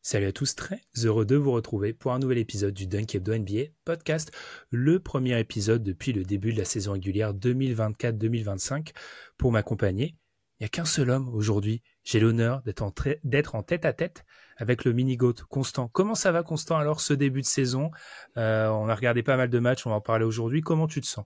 Salut à tous, très heureux de vous retrouver pour un nouvel épisode du Dunk Hebdo NBA podcast, le premier épisode depuis le début de la saison régulière 2024-2025. Pour m'accompagner, il n'y a qu'un seul homme aujourd'hui. J'ai l'honneur d'être en tête-à-tête avec le mini-goat Constant. Comment ça va Constant alors ce début de saison? On a regardé pas mal de matchs, on va en parler aujourd'hui. Comment tu te sens?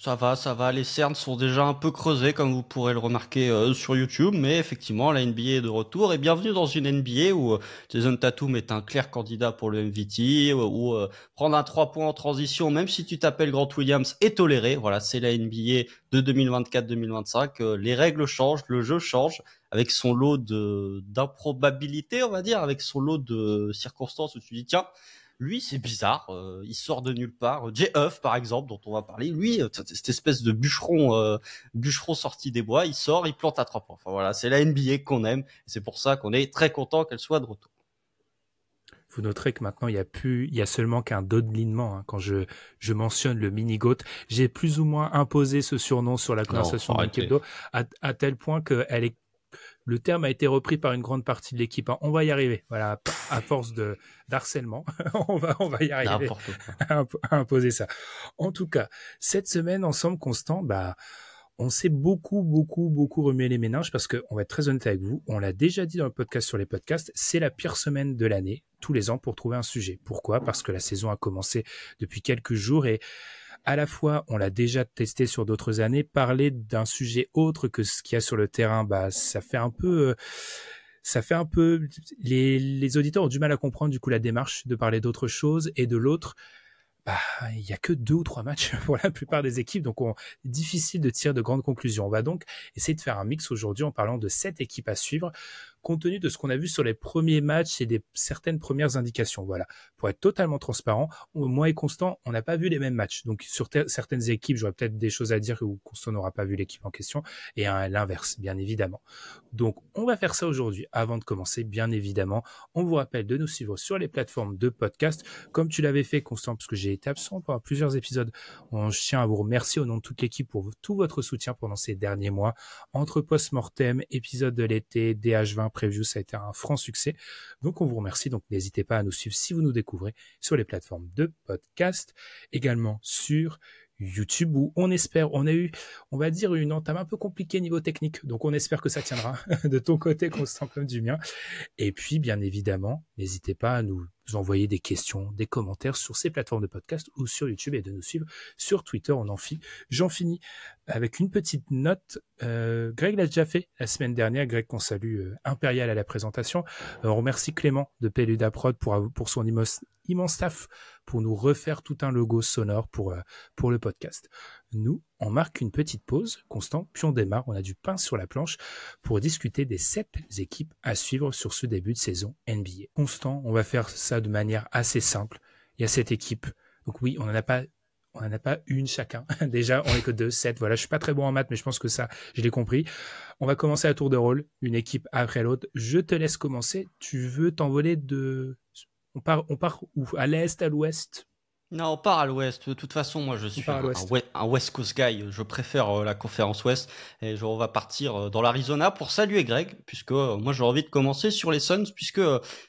Ça va, ça va. Les cernes sont déjà un peu creusées, comme vous pourrez le remarquer sur YouTube. Mais effectivement, la NBA est de retour. Et bienvenue dans une NBA où Jason Tatum est un clair candidat pour le MVP, où prendre un 3 points en transition, même si tu t'appelles Grant Williams, est toléré. Voilà, c'est la NBA de 2024-2025. Les règles changent, le jeu change, avec son lot d'improbabilité, on va dire, avec son lot de circonstances où tu dis, tiens, lui, c'est bizarre, il sort de nulle part. Jay Huff, par exemple, dont on va parler, lui, cette espèce de bûcheron sorti des bois, il sort, il plante à 3 points. Enfin voilà, c'est la NBA qu'on aime. C'est pour ça qu'on est très content qu'elle soit de retour. Vous noterez que maintenant, il y a seulement qu'un dodelinnement, hein. Quand je mentionne le mini-goat, j'ai plus ou moins imposé ce surnom sur la Non, conversation faut de Dunk arrêter. Hebdo, à tel point que le terme a été repris par une grande partie de l'équipe, hein. On va y arriver. Voilà, à force d'harcèlement, on va y arriver N'importe quoi. à imposer ça. En tout cas, cette semaine ensemble, Constant, on s'est beaucoup remué les méninges parce que, on va être très honnête avec vous, on l'a déjà dit dans le podcast sur les podcasts, c'est la pire semaine de l'année, tous les ans, pour trouver un sujet. Pourquoi? Parce que la saison a commencé depuis quelques jours et à la fois, on l'a déjà testé sur d'autres années, parler d'un sujet autre que ce qu'il y a sur le terrain, ça fait un peu, les auditeurs ont du mal à comprendre du coup la démarche de parler d'autre chose et de l'autre, bah, il y a que 2 ou 3 matchs pour la plupart des équipes, donc difficile de tirer de grandes conclusions. On va donc essayer de faire un mix aujourd'hui en parlant de 7 équipes à suivre, compte tenu de ce qu'on a vu sur les premiers matchs et des certaines premières indications. Voilà. Pour être totalement transparent, moi et Constant, on n'a pas vu les mêmes matchs. Donc sur certaines équipes, j'aurais peut-être des choses à dire où Constant n'aura pas vu l'équipe en question, et l'inverse, bien évidemment. Donc on va faire ça aujourd'hui. Avant de commencer, bien évidemment, on vous rappelle de nous suivre sur les plateformes de podcast, comme tu l'avais fait, Constant, parce que j'ai été absent pendant plusieurs épisodes. Je tiens à vous remercier au nom de toute l'équipe pour tout votre soutien pendant ces derniers mois. Entre post-mortem, épisode de l'été, DH20 preview, ça a été un franc succès. Donc on vous remercie. Donc n'hésitez pas à nous suivre si vous nous découvrez sur les plateformes de podcast, également sur YouTube, où on a eu, on va dire, une entame un peu compliquée niveau technique. Donc on espère que ça tiendra de ton côté, Constant, comme du mien. Et puis, bien évidemment, n'hésitez pas à nous envoyer des questions, des commentaires sur ces plateformes de podcast ou sur YouTube, et de nous suivre sur Twitter. J'en finis avec une petite note. Greg l'a déjà fait la semaine dernière. Greg, qu'on salue, impérial à la présentation. On remercie Clément de Peluda Prod pour son immense staff pour nous refaire tout un logo sonore pour le podcast. Nous, on marque une petite pause, Constant, puis on démarre. On a du pain sur la planche pour discuter des 7 équipes à suivre sur ce début de saison NBA. Constant, on va faire ça de manière assez simple. Il y a 7 équipes. Donc oui, on n'en a pas une chacun. Déjà, on est que 2, 7. Voilà, je suis pas très bon en maths, mais je pense que ça, je l'ai compris. On va commencer à tour de rôle, une équipe après l'autre. Je te laisse commencer. Tu veux t'envoler on part où? À l'est, à l'ouest? Non, on part à l'ouest. De toute façon, moi, je On suis part à l'ouest. un West Coast guy. Je préfère la conférence ouest. Et on va partir dans l'Arizona pour saluer Greg, puisque moi, j'ai envie de commencer sur les Suns, puisque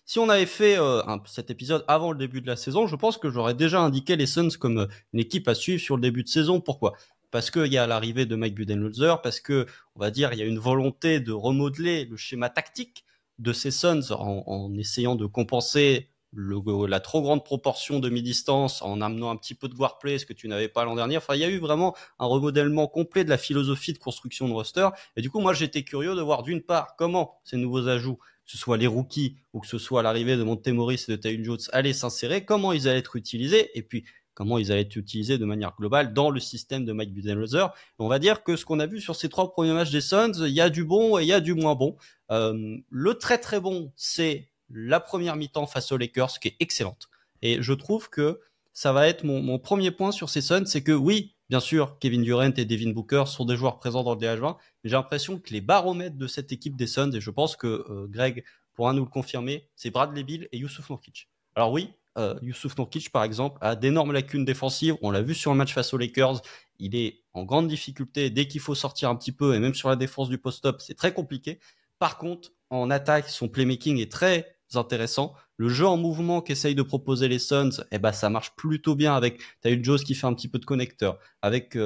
si on avait fait cet épisode avant le début de la saison, je pense que j'aurais déjà indiqué les Suns comme une équipe à suivre sur le début de saison. Pourquoi? Parce qu'il y a l'arrivée de Mike Budenholzer, parce que, on va dire, il y a une volonté de remodeler le schéma tactique de ces Suns en essayant de compenser la trop grande proportion de mi-distance en amenant un petit peu de guard play, ce que tu n'avais pas l'an dernier. Enfin, il y a eu vraiment un remodèlement complet de la philosophie de construction de roster. Et du coup, moi, j'étais curieux de voir d'une part comment ces nouveaux ajouts, que ce soit les rookies ou que ce soit l'arrivée de Monte Morris et de Tyus Jones, allaient s'insérer, comment ils allaient être utilisés, et puis comment ils allaient être utilisés de manière globale dans le système de Mike Budenholzer. On va dire que ce qu'on a vu sur ces 3 premiers matchs des Suns, il y a du bon et il y a du moins bon. Le très très bon, c'est la première mi-temps face aux Lakers, qui est excellente. Et je trouve que ça va être mon premier point sur ces Suns, c'est que oui, bien sûr, Kevin Durant et Devin Booker sont des joueurs présents dans le DH20, mais j'ai l'impression que les baromètres de cette équipe des Suns, et je pense que Greg pourra nous le confirmer, c'est Bradley Beal et Yusuf Nurkic. Alors oui, Yusuf Nurkic, par exemple, a d'énormes lacunes défensives. On l'a vu sur le match face aux Lakers. Il est en grande difficulté dès qu'il faut sortir un petit peu, et même sur la défense du post-up, c'est très compliqué. Par contre, en attaque, son playmaking est très intéressants. Le jeu en mouvement qu'essayent de proposer les Suns, ça marche plutôt bien avec Tyus Jones qui fait un petit peu de connecteur, avec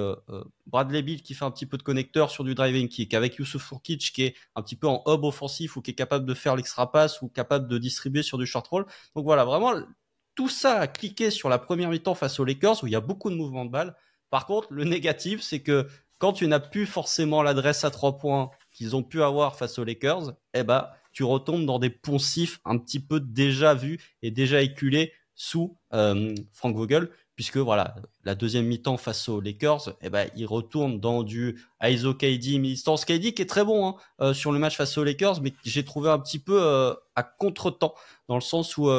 Bradley Beal qui fait un petit peu de connecteur sur du driving kick, avec Yusuf Nurkic qui est un petit peu en hub offensif ou qui est capable de faire l'extra pass ou capable de distribuer sur du short roll. Donc voilà, vraiment, tout ça a cliqué sur la première mi-temps face aux Lakers où il y a beaucoup de mouvements de balle. Par contre, le négatif, c'est que quand tu n'as plus forcément l'adresse à 3 points qu'ils ont pu avoir face aux Lakers, tu retombes dans des poncifs un petit peu déjà vus et déjà éculés sous Frank Vogel, puisque voilà, la deuxième mi-temps face aux Lakers, ils retournent dans du ISO KD, mi-distance KD qui est très bon sur le match face aux Lakers, mais que j'ai trouvé un petit peu à contre-temps, dans le sens où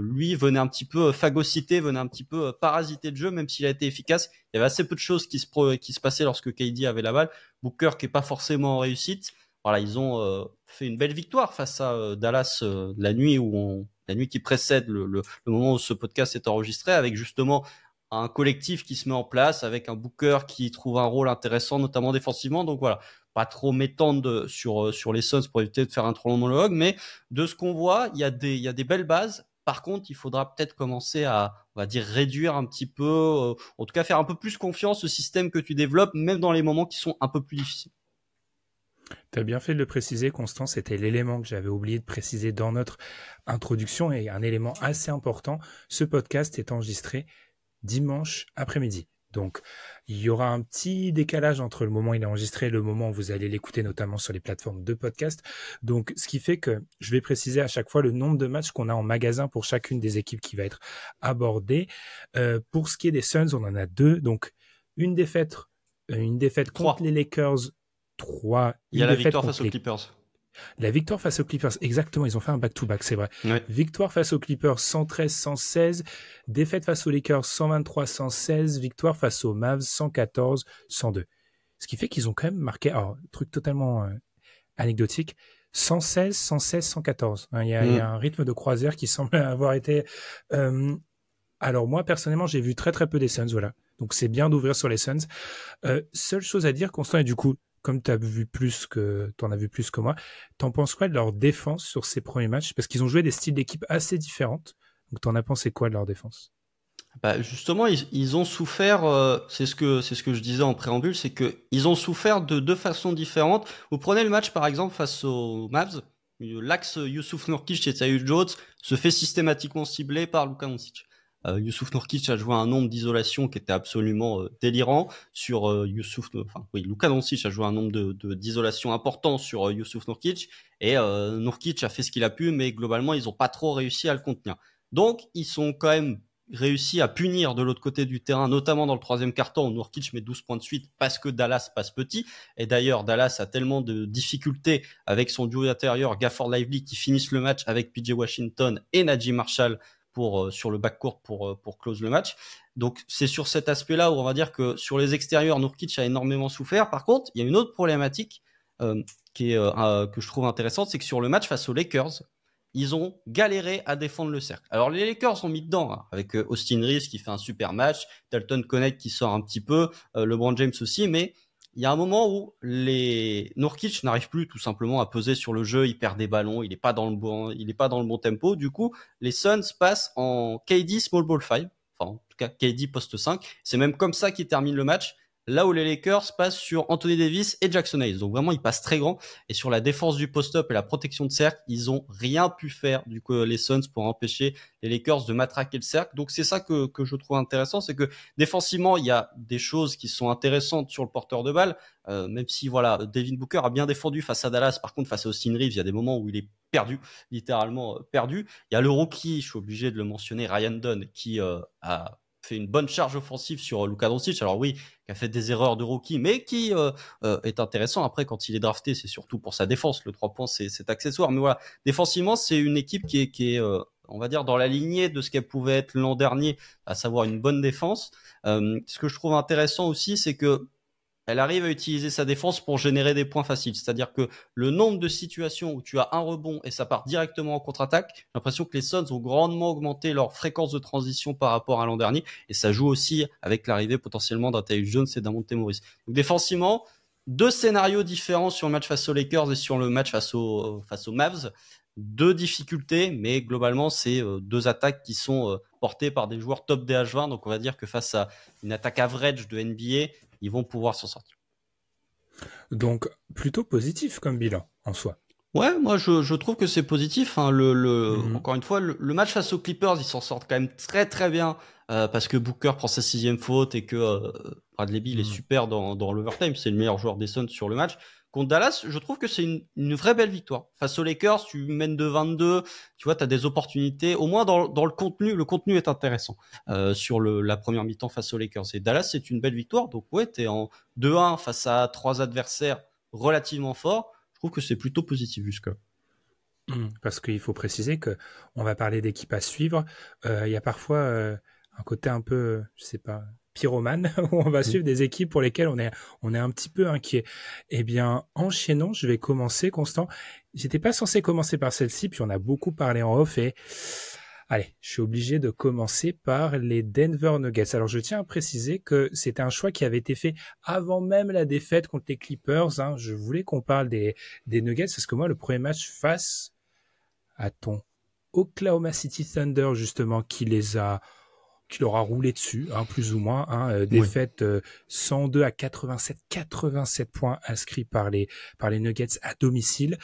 lui venait un petit peu phagocyter, venait un petit peu parasiter le jeu, même s'il a été efficace. Il y avait assez peu de choses qui se passaient lorsque KD avait la balle. Booker qui est pas forcément en réussite. Voilà, ils ont fait une belle victoire face à Dallas la nuit qui précède le moment où ce podcast est enregistré, avec justement un collectif qui se met en place, avec un Booker qui trouve un rôle intéressant, notamment défensivement. Donc voilà, pas trop m'étendre sur les Suns pour éviter de faire un trop long monologue, mais de ce qu'on voit, il y a des belles bases. Par contre, il faudra peut-être commencer à, on va dire, réduire un petit peu, en tout cas faire un peu plus confiance au système que tu développes, même dans les moments qui sont un peu plus difficiles. Tu as bien fait de le préciser, Constant, c'était l'élément que j'avais oublié de préciser dans notre introduction et un élément assez important. Ce podcast est enregistré dimanche après-midi. Donc, il y aura un petit décalage entre le moment où il est enregistré et le moment où vous allez l'écouter, notamment sur les plateformes de podcast. Donc, ce qui fait que je vais préciser à chaque fois le nombre de matchs qu'on a en magasin pour chacune des équipes qui va être abordée. Pour ce qui est des Suns, on en a 2. Donc, une défaite contre les Lakers, 3. Il y a la victoire face aux Clippers. La victoire face aux Clippers, exactement, ils ont fait un back-to-back, c'est vrai. Ouais. Victoire face aux Clippers, 113-116. Défaite face aux Lakers, 123-116. Victoire face aux Mavs, 114-102. Ce qui fait qu'ils ont quand même marqué, truc totalement anecdotique, 116, 116, 114. Il y a un rythme de croisière qui semble avoir été... alors moi, personnellement, j'ai vu très très peu des Suns, voilà. Donc c'est bien d'ouvrir sur les Suns. Seule chose à dire, Constant, et du coup, comme t'en as vu plus que moi, t'en penses quoi de leur défense sur ces premiers matchs? Parce qu'ils ont joué des styles d'équipe assez différentes. Donc t'en as pensé quoi de leur défense? Justement, ils ont souffert, c'est ce que je disais en préambule, c'est que ils ont souffert de deux façons différentes. Vous prenez le match par exemple face aux Mavs, l'axe Yusuf Nurkic et Tyus Jones se fait systématiquement cibler par Luka Doncic. Yusuf Nurkic a joué un nombre d'isolations qui était absolument délirant sur Luka Doncic a joué un nombre d'isolations importants sur Yusuf Nurkic, et Nurkic a fait ce qu'il a pu, mais globalement ils ont pas trop réussi à le contenir. Donc ils sont quand même réussi à punir de l'autre côté du terrain, notamment dans le troisième quart-temps où Nurkic met 12 points de suite parce que Dallas passe petit. Et d'ailleurs, Dallas a tellement de difficultés avec son duo intérieur Gafford Lively qui finissent le match avec PJ Washington et Najee Marshall sur le backcourt pour close le match. Donc c'est sur cet aspect-là où on va dire que sur les extérieurs, Nurkic a énormément souffert. Par contre, il y a une autre problématique que je trouve intéressante, c'est que sur le match face aux Lakers, ils ont galéré à défendre le cercle. Alors les Lakers ont mis dedans, avec Austin Reeves qui fait un super match, Dalton Connect qui sort un petit peu, LeBron James aussi, mais il y a un moment où les Nurkic n'arrivent plus tout simplement à peser sur le jeu, il perd des ballons, il est pas dans le bon tempo. Du coup, les Suns passent en KD small ball 5, enfin en tout cas KD poste 5. C'est même comme ça qu'ils terminent le match. Là où les Lakers passent sur Anthony Davis et Jackson Hayes. Donc vraiment, ils passent très grand. Et sur la défense du post-up et la protection de cercle, ils ont rien pu faire, du coup, les Suns, pour empêcher les Lakers de matraquer le cercle. Donc c'est ça que je trouve intéressant, c'est que défensivement, il y a des choses qui sont intéressantes sur le porteur de balle, même si voilà, Devin Booker a bien défendu face à Dallas. Par contre, face à Austin Reeves, il y a des moments où il est perdu, littéralement perdu. Il y a le rookie, je suis obligé de le mentionner, Ryan Dunn, qui a fait une bonne charge offensive sur Luka Doncic. Alors oui, qui a fait des erreurs de rookie, mais qui est intéressant. Après, quand il est drafté, c'est surtout pour sa défense. Le 3 points, c'est accessoire. Mais voilà, défensivement, c'est une équipe qui est on va dire, dans la lignée de ce qu'elle pouvait être l'an dernier, à savoir une bonne défense. Ce que je trouve intéressant aussi, c'est que elle arrive à utiliser sa défense pour générer des points faciles. C'est-à-dire que le nombre de situations où tu as un rebond et ça part directement en contre-attaque, j'ai l'impression que les Suns ont grandement augmenté leur fréquence de transition par rapport à l'an dernier. Et ça joue aussi avec l'arrivée potentiellement d'un Tyus Jones et d'un Monte Morris. Donc défensivement, deux scénarios différents sur le match face aux Lakers et sur le match face aux Mavs. deux difficultés, mais globalement, c'est deux attaques qui sont portées par des joueurs top DH20. Donc, on va dire que face à une attaque average de NBA, ils vont pouvoir s'en sortir. Donc, plutôt positif comme bilan en soi. Ouais, moi je trouve que c'est positif. Hein. Encore une fois, le match face aux Clippers, ils s'en sortent quand même très très bien parce que Booker prend sa 6e faute et que Bradley Beal est super dans l'overtime. C'est le meilleur joueur des Suns sur le match. Contre Dallas, je trouve que c'est une vraie belle victoire. Face aux Lakers, tu mènes de 22, tu vois, tu as des opportunités. Au moins dans le contenu est intéressant sur la première mi-temps face aux Lakers. Et Dallas, c'est une belle victoire. Donc ouais, tu es en 2-1 face à 3 adversaires relativement forts. Je trouve que c'est plutôt positif jusque-là. Parce qu'il faut préciser que on va parler d'équipes à suivre. Il y a parfois un côté un peu, je sais pas, pyromane, où on va suivre des équipes pour lesquelles on est un petit peu inquiet. Eh bien, enchaînons, je vais commencer, Constant. J'étais pas censé commencer par celle-ci, puis on a beaucoup parlé en off et allez, je suis obligé de commencer par les Denver Nuggets. Alors, je tiens à préciser que c'était un choix qui avait été fait avant même la défaite contre les Clippers. Hein. Je voulais qu'on parle des Nuggets parce que moi, le premier match face à ton Oklahoma City Thunder, justement, qui leur a roulé dessus, hein, plus ou moins, hein, défaite 102 à 87 points inscrits par les Nuggets à domicile.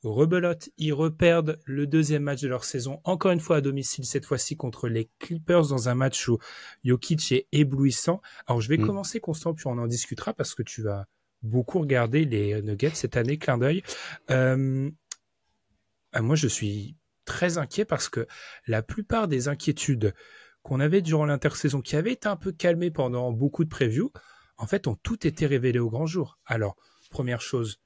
Rebelote, ils reperdent le deuxième match de leur saison, encore une fois à domicile, cette fois-ci contre les Clippers dans un match où Jokic est éblouissant. Alors je vais commencer, Constant, puis on en discutera parce que tu vas beaucoup regarder les Nuggets cette année, clin d'œil. Moi, je suis très inquiet parce que la plupart des inquiétudes qu'on avait durant l'intersaison, qui avaient été un peu calmées pendant beaucoup de previews, en fait, ont toutes été révélées au grand jour. Alors, première chose,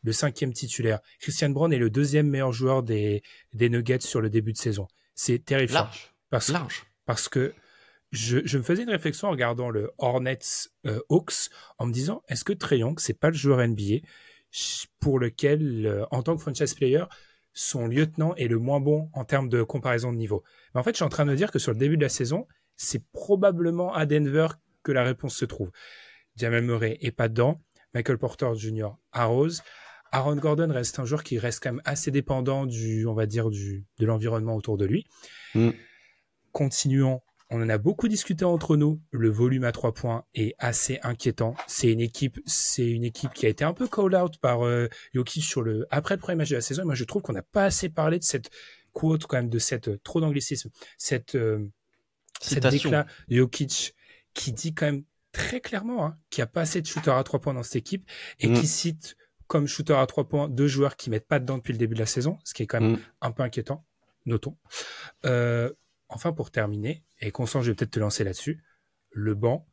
le 5e titulaire. Christian Braun est le 2e meilleur joueur des Nuggets sur le début de saison. C'est terrifiant. Large. Parce que je me faisais une réflexion en regardant le Hornets Hawks en me disant, est-ce que Trae Young, c'est pas le joueur NBA pour lequel, en tant que franchise player, son lieutenant est le moins bon en termes de comparaison de niveau. Mais en fait, je suis en train de me dire que sur le début de la saison, c'est probablement à Denver que la réponse se trouve. Jamal Murray est pas dedans. Michael Porter Jr. arrose. Aaron Gordon reste un joueur qui reste quand même assez dépendant de l'environnement autour de lui. Continuons. On en a beaucoup discuté entre nous. Le volume à 3 points est assez inquiétant. C'est une équipe qui a été un peu call out par Jokic après le premier match de la saison. Et moi, je trouve qu'on n'a pas assez parlé de cette quote, quand même, de cette, trop d'anglicisme, cette déclat de Jokic qui dit quand même très clairement qu'il n'y a pas assez de shooters à 3 points dans cette équipe et qui cite comme shooter à 3 points 2 joueurs qui mettent pas dedans depuis le début de la saison, ce qui est quand même un peu inquiétant, notons. Enfin, pour terminer, et Constant, je vais peut-être te lancer là-dessus, le banc.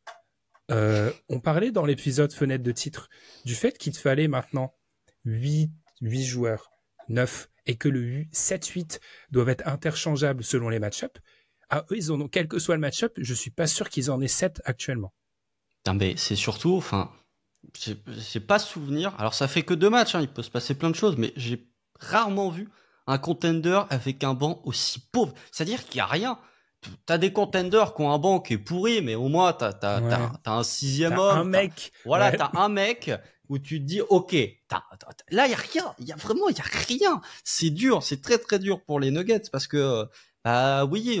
On parlait dans l'épisode fenêtre de titre du fait qu'il te fallait maintenant 8 joueurs, 9, et que le 7-8 doivent être interchangeables selon les match-ups. Ah, eux, ils en ont, quel que soit le match-up, je suis pas sûr qu'ils en aient 7 actuellement. Non, mais c'est surtout, enfin, j'ai pas souvenir. Alors, ça fait que 2 matchs, hein, il peut se passer plein de choses, mais j'ai rarement vu un contender avec un banc aussi pauvre. C'est-à-dire qu'il y a rien. T'as des contenders qui ont un banc qui est pourri, mais au moins t'as un 6e homme. Un mec. Voilà, t'as un mec où tu te dis, ok, là il y a rien. Il y a rien. C'est dur, c'est très très dur pour les Nuggets parce que oui,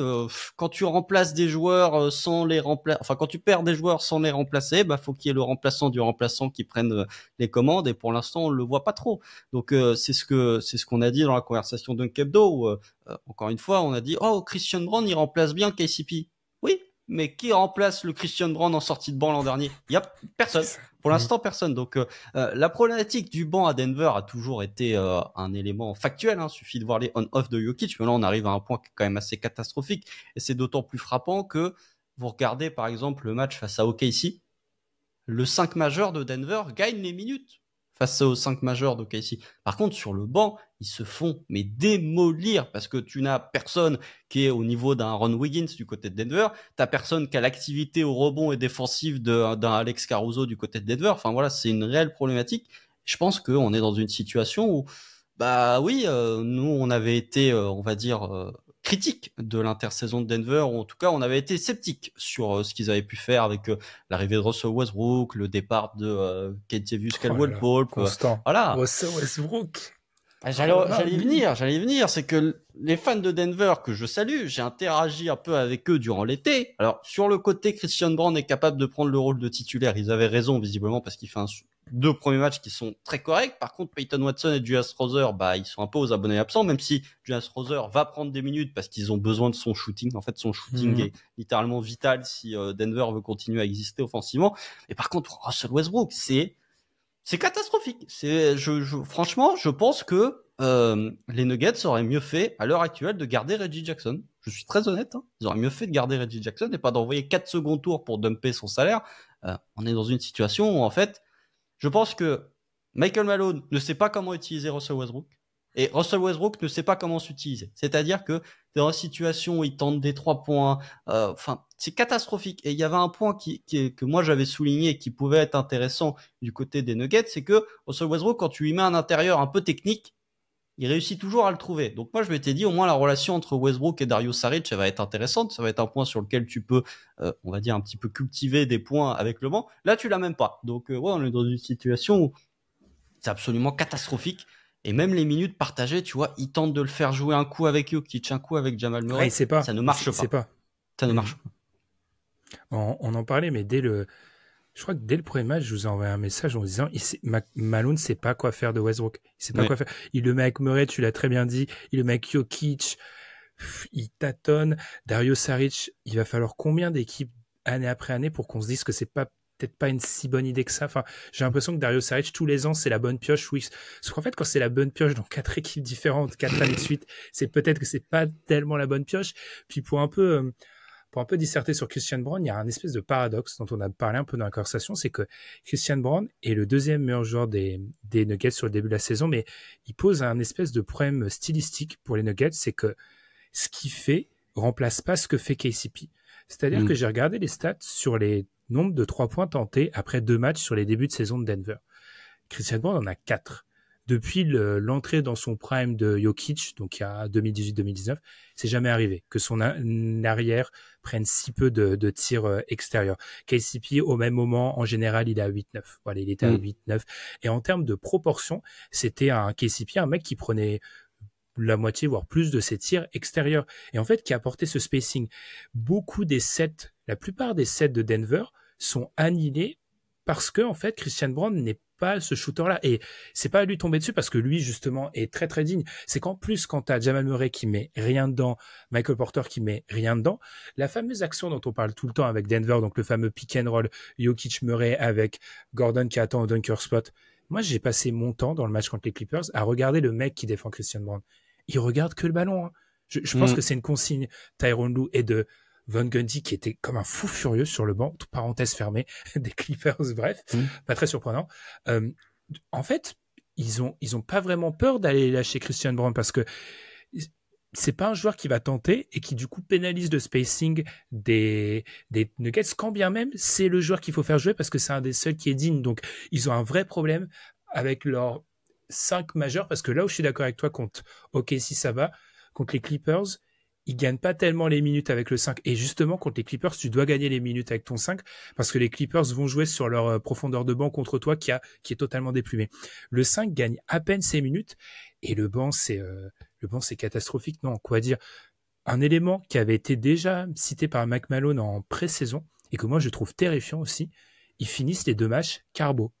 quand tu remplaces des joueurs sans les remplacer, enfin quand tu perds des joueurs sans les remplacer, faut qu'il y ait le remplaçant du remplaçant qui prenne les commandes et pour l'instant on le voit pas trop. Donc c'est ce qu'on a dit dans la conversation d'Unkebdo où encore une fois on a dit Christian Braun il remplace bien KCP. Oui, mais qui remplace le Christian Braun en sortie de banc l'an dernier? Il y a personne. Pour l'instant, personne. Donc, la problématique du banc à Denver a toujours été un élément factuel. Hein. Suffit de voir les on-off de Jokic. Mais là, on arrive à un point qui est quand même assez catastrophique. Et c'est d'autant plus frappant que vous regardez, par exemple, le match face à OKC. Le 5 majeur de Denver gagne les minutes face aux 5 majeurs d'OKC. Par contre, sur le banc, ils se font démolir parce que tu n'as personne qui est au niveau d'un Ron Wiggins du côté de Denver, t'as personne qui a l'activité au rebond et défensive d'un Alex Caruso du côté de Denver. Enfin voilà, c'est une réelle problématique. Je pense qu'on est dans une situation où, nous on avait été, on va dire, critique de l'intersaison de Denver, ou en tout cas on avait été sceptique sur ce qu'ils avaient pu faire avec l'arrivée de Russell Westbrook, le départ de Kentavious Caldwell-Pope. Constant. Voilà. Russell Westbrook. J'allais y venir. C'est que les fans de Denver que je salue, j'ai interagi un peu avec eux durant l'été. Alors, sur le côté, Christian Braun est capable de prendre le rôle de titulaire. Ils avaient raison, visiblement, parce qu'il fait deux premiers matchs qui sont très corrects. Par contre, Peyton Watson et Julius Randle, ils sont un peu aux abonnés absents, même si Julius Randle va prendre des minutes parce qu'ils ont besoin de son shooting. En fait, son shooting est littéralement vital si Denver veut continuer à exister offensivement. Et par contre, Russell Westbrook, c'est catastrophique. Franchement, je pense que les Nuggets auraient mieux fait, à l'heure actuelle, de garder Reggie Jackson. Je suis très honnête. Ils auraient mieux fait de garder Reggie Jackson et pas d'envoyer 4 secondes tours pour dumper son salaire. On est dans une situation où, en fait, je pense que Michael Malone ne sait pas comment utiliser Russell Westbrook. Et Russell Westbrook ne sait pas comment s'utiliser. C'est-à-dire que dans une situation où il tente des 3 points, c'est catastrophique. Et il y avait un point que moi j'avais souligné et qui pouvait être intéressant du côté des Nuggets, c'est que Russell Westbrook, quand tu lui mets un intérieur un peu technique, il réussit toujours à le trouver. Donc moi je m'étais dit, au moins la relation entre Westbrook et Dario Saric, elle va être intéressante. Ça va être un point sur lequel tu peux, on va dire, un petit peu cultiver des points avec le banc. Là tu l'as même pas. Donc on est dans une situation où c'est absolument catastrophique. Et même les minutes partagées, tu vois, ils tentent de le faire jouer un coup avec Jokic, un coup avec Jamal Murray. Ça ne marche pas. Ça ne marche pas. On en parlait, mais je crois que dès le premier match, je vous ai envoyé un message en vous disant, Malone ne sait pas quoi faire de Westbrook. Il sait pas quoi faire. Il le met avec Murray, tu l'as très bien dit. Il le met avec Jokic. Il tâtonne. Dario Saric, il va falloir combien d'équipes année après année pour qu'on se dise que c'est peut-être pas une si bonne idée que ça. Enfin, j'ai l'impression que Dario Saric, tous les ans, c'est la bonne pioche. Oui. Parce qu'en fait, quand c'est la bonne pioche dans 4 équipes différentes, 4 années de suite, c'est peut-être que c'est pas tellement la bonne pioche. Puis pour un peu disserter sur Christian Braun, il y a un espèce de paradoxe dont on a parlé un peu dans la conversation, c'est que Christian Braun est le deuxième meilleur joueur des Nuggets sur le début de la saison, mais il pose un espèce de problème stylistique pour les Nuggets, c'est que ce qu'il fait remplace pas ce que fait KCP. C'est-à-dire que j'ai regardé les stats sur les nombres de 3 points tentés après 2 matchs sur les débuts de saison de Denver. Christian Braun en a 4. Depuis l'entrée dans son prime de Jokic, donc il y a 2018-2019, c'est jamais arrivé que son arrière prenne si peu de tirs extérieurs. KCP, au même moment, en général, il est à 8-9. Voilà, il était à 8-9. Et en termes de proportion, c'était un KCP, un mec qui prenait la moitié, voire plus de ses tirs extérieurs. Et en fait, qui apportait ce spacing. La plupart des sets de Denver sont annihilés parce que, en fait, Christian Braun n'est pas ce shooter-là. Et c'est pas à lui tomber dessus parce que lui, justement, est très, très digne. C'est qu'en plus, quand t'as Jamal Murray qui met rien dedans, Michael Porter qui met rien dedans, la fameuse action dont on parle tout le temps avec Denver, donc le fameux pick and roll Jokic-Murray avec Gordon qui attend au dunker spot. Moi, j'ai passé mon temps dans le match contre les Clippers à regarder le mec qui défend Christian Braun. Il regarde que le ballon. Je pense que c'est une consigne Tyronn Lue et de Von Gundy qui était comme un fou furieux sur le banc, parenthèse fermée, des Clippers, bref, pas très surprenant. En fait, ils ont pas vraiment peur d'aller lâcher Christian Braun parce que c'est pas un joueur qui va tenter et qui du coup pénalise le spacing des Nuggets, quand bien même c'est le joueur qu'il faut faire jouer parce que c'est un des seuls qui est digne. Donc ils ont un vrai problème avec leurs 5 majeurs, parce que là où je suis d'accord avec toi contre OKC ça va, contre les Clippers ils gagnent pas tellement les minutes avec le 5. Et justement, contre les Clippers, tu dois gagner les minutes avec ton 5 parce que les Clippers vont jouer sur leur profondeur de banc contre toi qui est totalement déplumé. Le 5 gagne à peine ses minutes et le banc, c'est catastrophique. Non, quoi dire? Un élément qui avait été déjà cité par Mike Malone en pré-saison et que moi je trouve terrifiant aussi, ils finissent les 2 matchs carbo.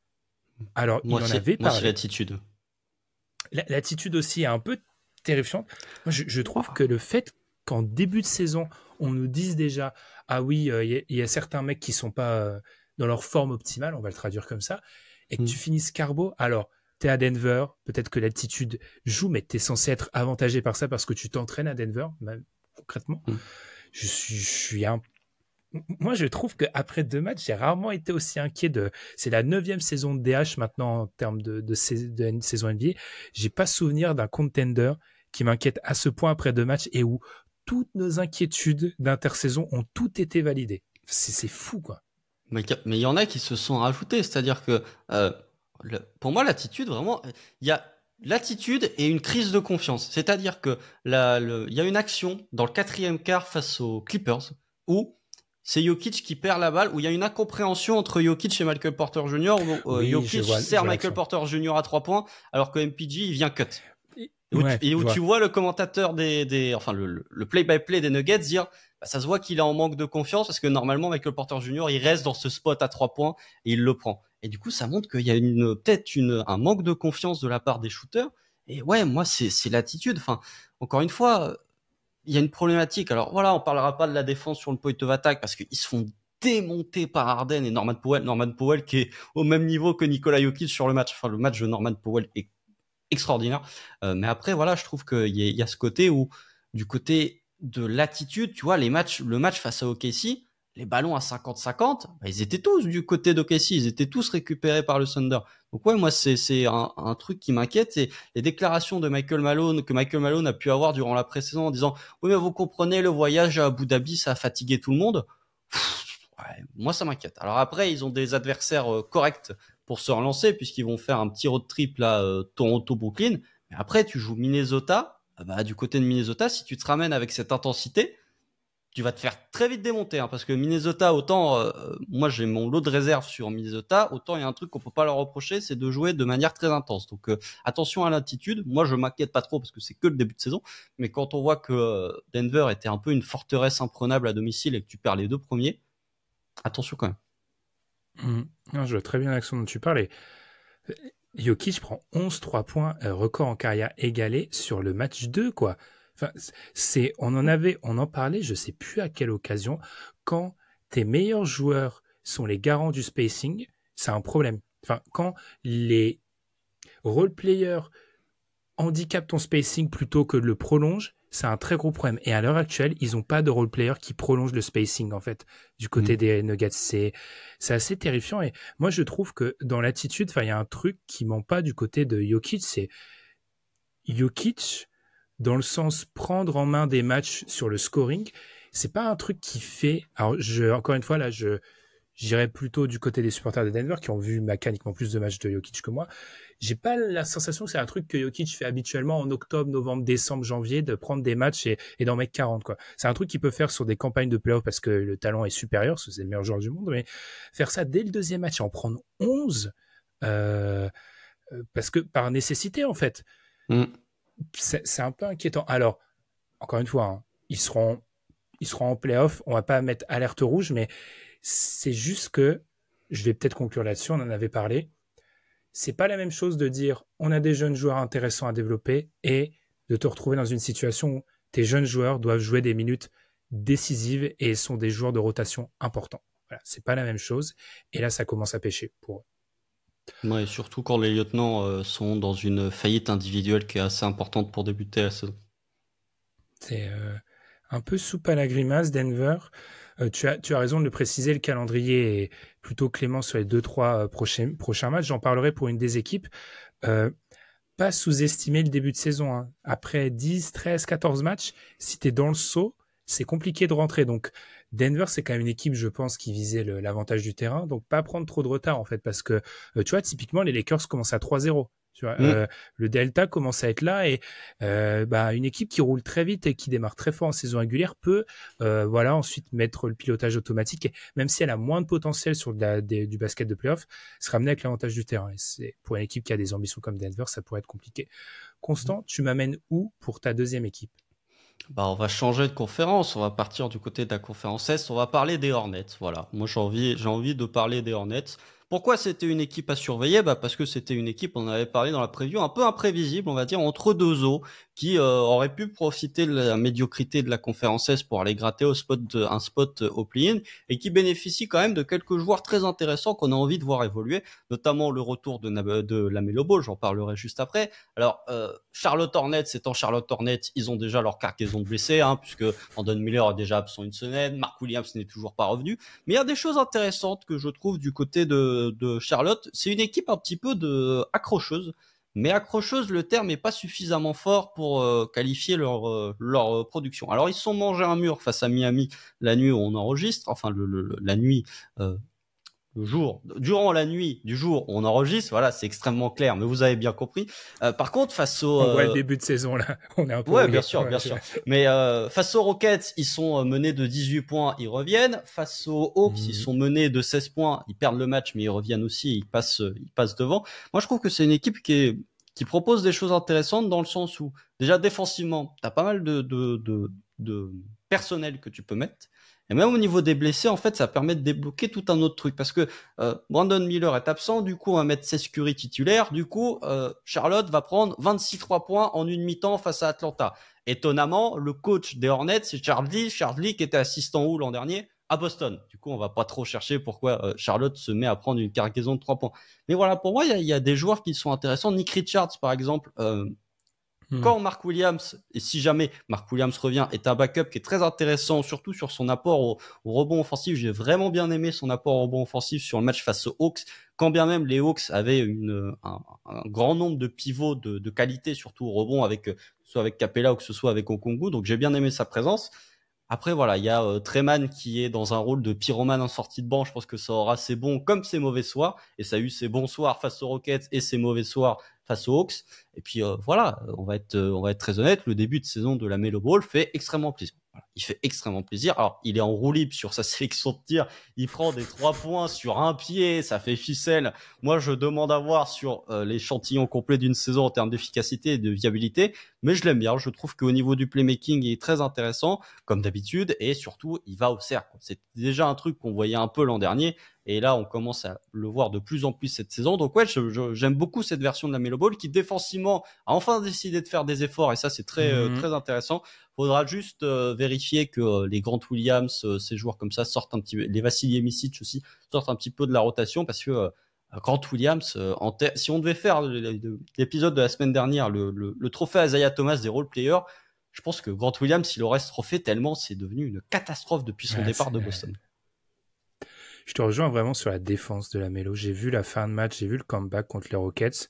Alors, il en avait parlé. Moi, c'est l'attitude. L'attitude aussi est un peu terrifiante. Moi, je trouve que le fait qu'en début de saison, on nous dise déjà « Ah oui, il y a certains mecs qui sont pas dans leur forme optimale, on va le traduire comme ça, et que tu finisses carbo, alors t'es à Denver, peut-être que l'attitude joue, mais t'es censé être avantagé par ça parce que tu t'entraînes à Denver, même concrètement. Moi, je trouve qu'après 2 matchs, j'ai rarement été aussi inquiet c'est la 9e saison de DH maintenant en termes de saison NBA. J'ai pas souvenir d'un contender qui m'inquiète à ce point après 2 matchs et où toutes nos inquiétudes d'intersaison ont toutes été validées. C'est fou, quoi. Mais il y en a qui se sont rajoutés, c'est-à-dire que pour moi, l'attitude, vraiment, il y a l'attitude et une crise de confiance. C'est-à-dire que il y a une action dans le 4e quart face aux Clippers où c'est Jokic qui perd la balle, où il y a une incompréhension entre Jokic et Michael Porter Jr. Où Jokic sert Michael Porter Jr. à 3 points, alors que MPJ, il vient cut. Ouais, Et je où vois. tu vois le commentateur enfin le play-by-play des Nuggets dire, bah, ça se voit qu'il est en manque de confiance parce que normalement Michael Porter Jr. il reste dans ce spot à 3 points et il le prend. Et du coup, ça montre qu'il y a peut-être un manque de confiance de la part des shooters. Et ouais, moi c'est l'attitude. Enfin, encore une fois, il y a une problématique. Alors voilà, on parlera pas de la défense sur le point of attack parce qu'ils se font démonter par Harden et Norman Powell. Norman Powell qui est au même niveau que Nikola Jokic sur le match. Enfin, le match de Norman Powell est extraordinaire. Mais après, voilà, je trouve qu'il y a ce côté où, du côté de l'attitude, tu vois, le match face à OKC, les ballons à 50-50, bah, ils étaient tous du côté d'OKC, ils étaient tous récupérés par le Thunder. Donc ouais, moi, c'est un truc qui m'inquiète, c'est les déclarations de Michael Malone, que Michael Malone a pu avoir durant la pré-saison en disant, oui, mais vous comprenez, le voyage à Abu Dhabi, ça a fatigué tout le monde. Ouais, moi, ça m'inquiète. Alors après, ils ont des adversaires corrects pour se relancer, puisqu'ils vont faire un petit road trip là, Toronto-Brooklyn. Mais après, tu joues Minnesota. Bah, du côté de Minnesota, si tu te ramènes avec cette intensité, tu vas te faire très vite démonter, hein, parce que Minnesota, autant moi j'ai mon lot de réserve sur Minnesota, autant il y a un truc qu'on peut pas leur reprocher, c'est de jouer de manière très intense. Donc attention à l'attitude. Moi je m'inquiète pas trop parce que c'est que le début de saison, mais quand on voit que Denver était un peu une forteresse imprenable à domicile et que tu perds les 2 premiers, attention quand même. Non, je vois très bien l'action dont tu parles. Et Jokic prend 11 3 points, record en carrière égalé sur le match 2, quoi. Enfin, on en parlait, je sais plus à quelle occasion, quand tes meilleurs joueurs sont les garants du spacing, c'est un problème. Enfin, quand les role players handicapent ton spacing plutôt que le prolongent, c'est un très gros problème. Et à l'heure actuelle, ils n'ont pas de role player qui prolonge le spacing, en fait, du côté des Nuggets. C'est assez terrifiant. Et moi, je trouve que dans l'attitude, il y a un truc qui ment pas du côté de Jokic, c'est Jokic, dans le sens prendre en main des matchs sur le scoring, c'est pas un truc qui fait. Alors, encore une fois, là, j'irais plutôt du côté des supporters de Denver qui ont vu mécaniquement plus de matchs de Jokic que moi. J'ai pas la sensation que c'est un truc que Jokic fait habituellement en octobre, novembre, décembre, janvier, de prendre des matchs et d'en mettre 40, quoi. C'est un truc qu'il peut faire sur des campagnes de playoff parce que le talent est supérieur, parce que c'est le meilleur joueur du monde, mais faire ça dès le deuxième match et en prendre 11, parce que par nécessité, en fait, c'est un peu inquiétant. Alors, encore une fois, hein, ils seront en playoff, on va pas mettre alerte rouge, mais c'est juste que, je vais peut-être conclure là-dessus, on en avait parlé, c'est pas la même chose de dire on a des jeunes joueurs intéressants à développer et de te retrouver dans une situation où tes jeunes joueurs doivent jouer des minutes décisives et sont des joueurs de rotation importants. Voilà, c'est pas la même chose. Et là, ça commence à pêcher pour eux. Ouais, et surtout quand les lieutenants sont dans une faillite individuelle qui est assez importante pour débuter la saison. C'est un peu soupe à la grimace, Denver. Tu as raison de le préciser, le calendrier est plutôt clément sur les 2-3 prochains matchs. J'en parlerai pour une des équipes. Pas sous-estimer le début de saison, hein. Après 10, 13, 14 matchs, si tu es dans le saut, c'est compliqué de rentrer. Donc, Denver, c'est quand même une équipe, je pense, qui visait l'avantage du terrain. Donc, pas prendre trop de retard, en fait, parce que, tu vois, typiquement, les Lakers commencent à 3-0. Tu vois, le Delta commence à être là et une équipe qui roule très vite et qui démarre très fort en saison régulière peut ensuite mettre le pilotage automatique et même si elle a moins de potentiel sur du basket de playoff, se ramener avec l'avantage du terrain. Et c'est pour une équipe qui a des ambitions comme Denver, ça pourrait être compliqué. Constant, tu m'amènes où pour ta deuxième équipe? Bah, on va changer de conférence, on va partir du côté de la conférence Est, on va parler des Hornets. Voilà, moi j'ai envie de parler des Hornets. Pourquoi c'était une équipe à surveiller? Bah parce que c'était une équipe, on en avait parlé dans la preview, un peu imprévisible, on va dire, entre deux eaux, qui aurait pu profiter de la médiocrité de la conférence Est pour aller gratter un spot au play-in, et qui bénéficie quand même de quelques joueurs très intéressants qu'on a envie de voir évoluer, notamment le retour de LaMelo Ball, j'en parlerai juste après. Alors, Charlotte Hornets étant Charlotte Hornets, ils ont déjà leur cargaison de blessés, hein, puisque Brandon Miller est déjà absent une semaine, Mark Williams n'est toujours pas revenu. Mais il y a des choses intéressantes que je trouve du côté de Charlotte. C'est une équipe un petit peu accrocheuse. Mais accrocheuse, le terme est pas suffisamment fort pour qualifier leur production. Alors ils se sont mangés un mur face à Miami la nuit où on enregistre, enfin la nuit, le jour, durant la nuit du jour où on enregistre, voilà, c'est extrêmement clair, mais vous avez bien compris. Par contre, face au... On voit le début de saison là, on est un peu Ouais, rouillé. bien sûr. Mais face aux Rockets, ils sont menés de 18 points, ils reviennent. Face aux Hawks, ils sont menés de 16 points, ils perdent le match, mais ils reviennent aussi, ils passent devant. Moi, je trouve que c'est une équipe qui qui propose des choses intéressantes dans le sens où, déjà défensivement, tu as pas mal de personnel que tu peux mettre. Et même au niveau des blessés, en fait, ça permet de débloquer tout un autre truc. Parce que Brandon Miller est absent, du coup, on va mettre Seth Curry titulaire. Du coup, Charlotte va prendre 26 3 points en une mi-temps face à Atlanta. Étonnamment, le coach des Hornets, c'est Charles Lee qui était assistant où l'an dernier à Boston. Du coup, on va pas trop chercher pourquoi Charlotte se met à prendre une cargaison de 3 points. Mais voilà, pour moi, il y a des joueurs qui sont intéressants. Nick Richards, par exemple, quand Mark Williams, et si jamais Mark Williams revient, est un backup qui est très intéressant, surtout sur son apport au rebond offensif. J'ai vraiment bien aimé son apport au rebond offensif sur le match face aux Hawks. Quand bien même les Hawks avaient un grand nombre de pivots de qualité, surtout au rebond, soit avec Capella ou que ce soit avec Okongwu. Donc j'ai bien aimé sa présence. Après, voilà, il y a Treman qui est dans un rôle de pyromane en sortie de banc. Je pense que ça aura ses bons comme ses mauvais soirs. Et ça a eu ses bons soirs face aux Rockets et ses mauvais soirs face aux Hawks. Et puis voilà, on va être très honnête, le début de saison de la Melo Ball fait extrêmement plaisir. Voilà, il fait extrêmement plaisir. Alors, il est en roue libre sur sa sélection de tir. Il prend des 3 points sur un pied, ça fait ficelle. Moi, je demande à voir sur l'échantillon complet d'une saison en termes d'efficacité et de viabilité. Mais je l'aime bien. Je trouve qu'au niveau du playmaking, il est très intéressant, comme d'habitude. Et surtout, il va au cercle. C'est déjà un truc qu'on voyait un peu l'an dernier. Et là, on commence à le voir de plus en plus cette saison. Donc ouais, j'aime beaucoup cette version de la Melo Ball qui défensivement a enfin décidé de faire des efforts. Et ça, c'est très intéressant. Faudra juste vérifier que les Grant Williams, ces joueurs comme ça, sortent un petit peu, les Vassili Micic aussi, sortent un petit peu de la rotation parce que Grant Williams, si on devait faire l'épisode de la semaine dernière, le trophée Isaiah Thomas des role players, je pense que Grant Williams, il aurait ce trophée tellement c'est devenu une catastrophe depuis son départ de Boston. Je te rejoins vraiment sur la défense de la Melo. J'ai vu la fin de match, j'ai vu le comeback contre les Rockets.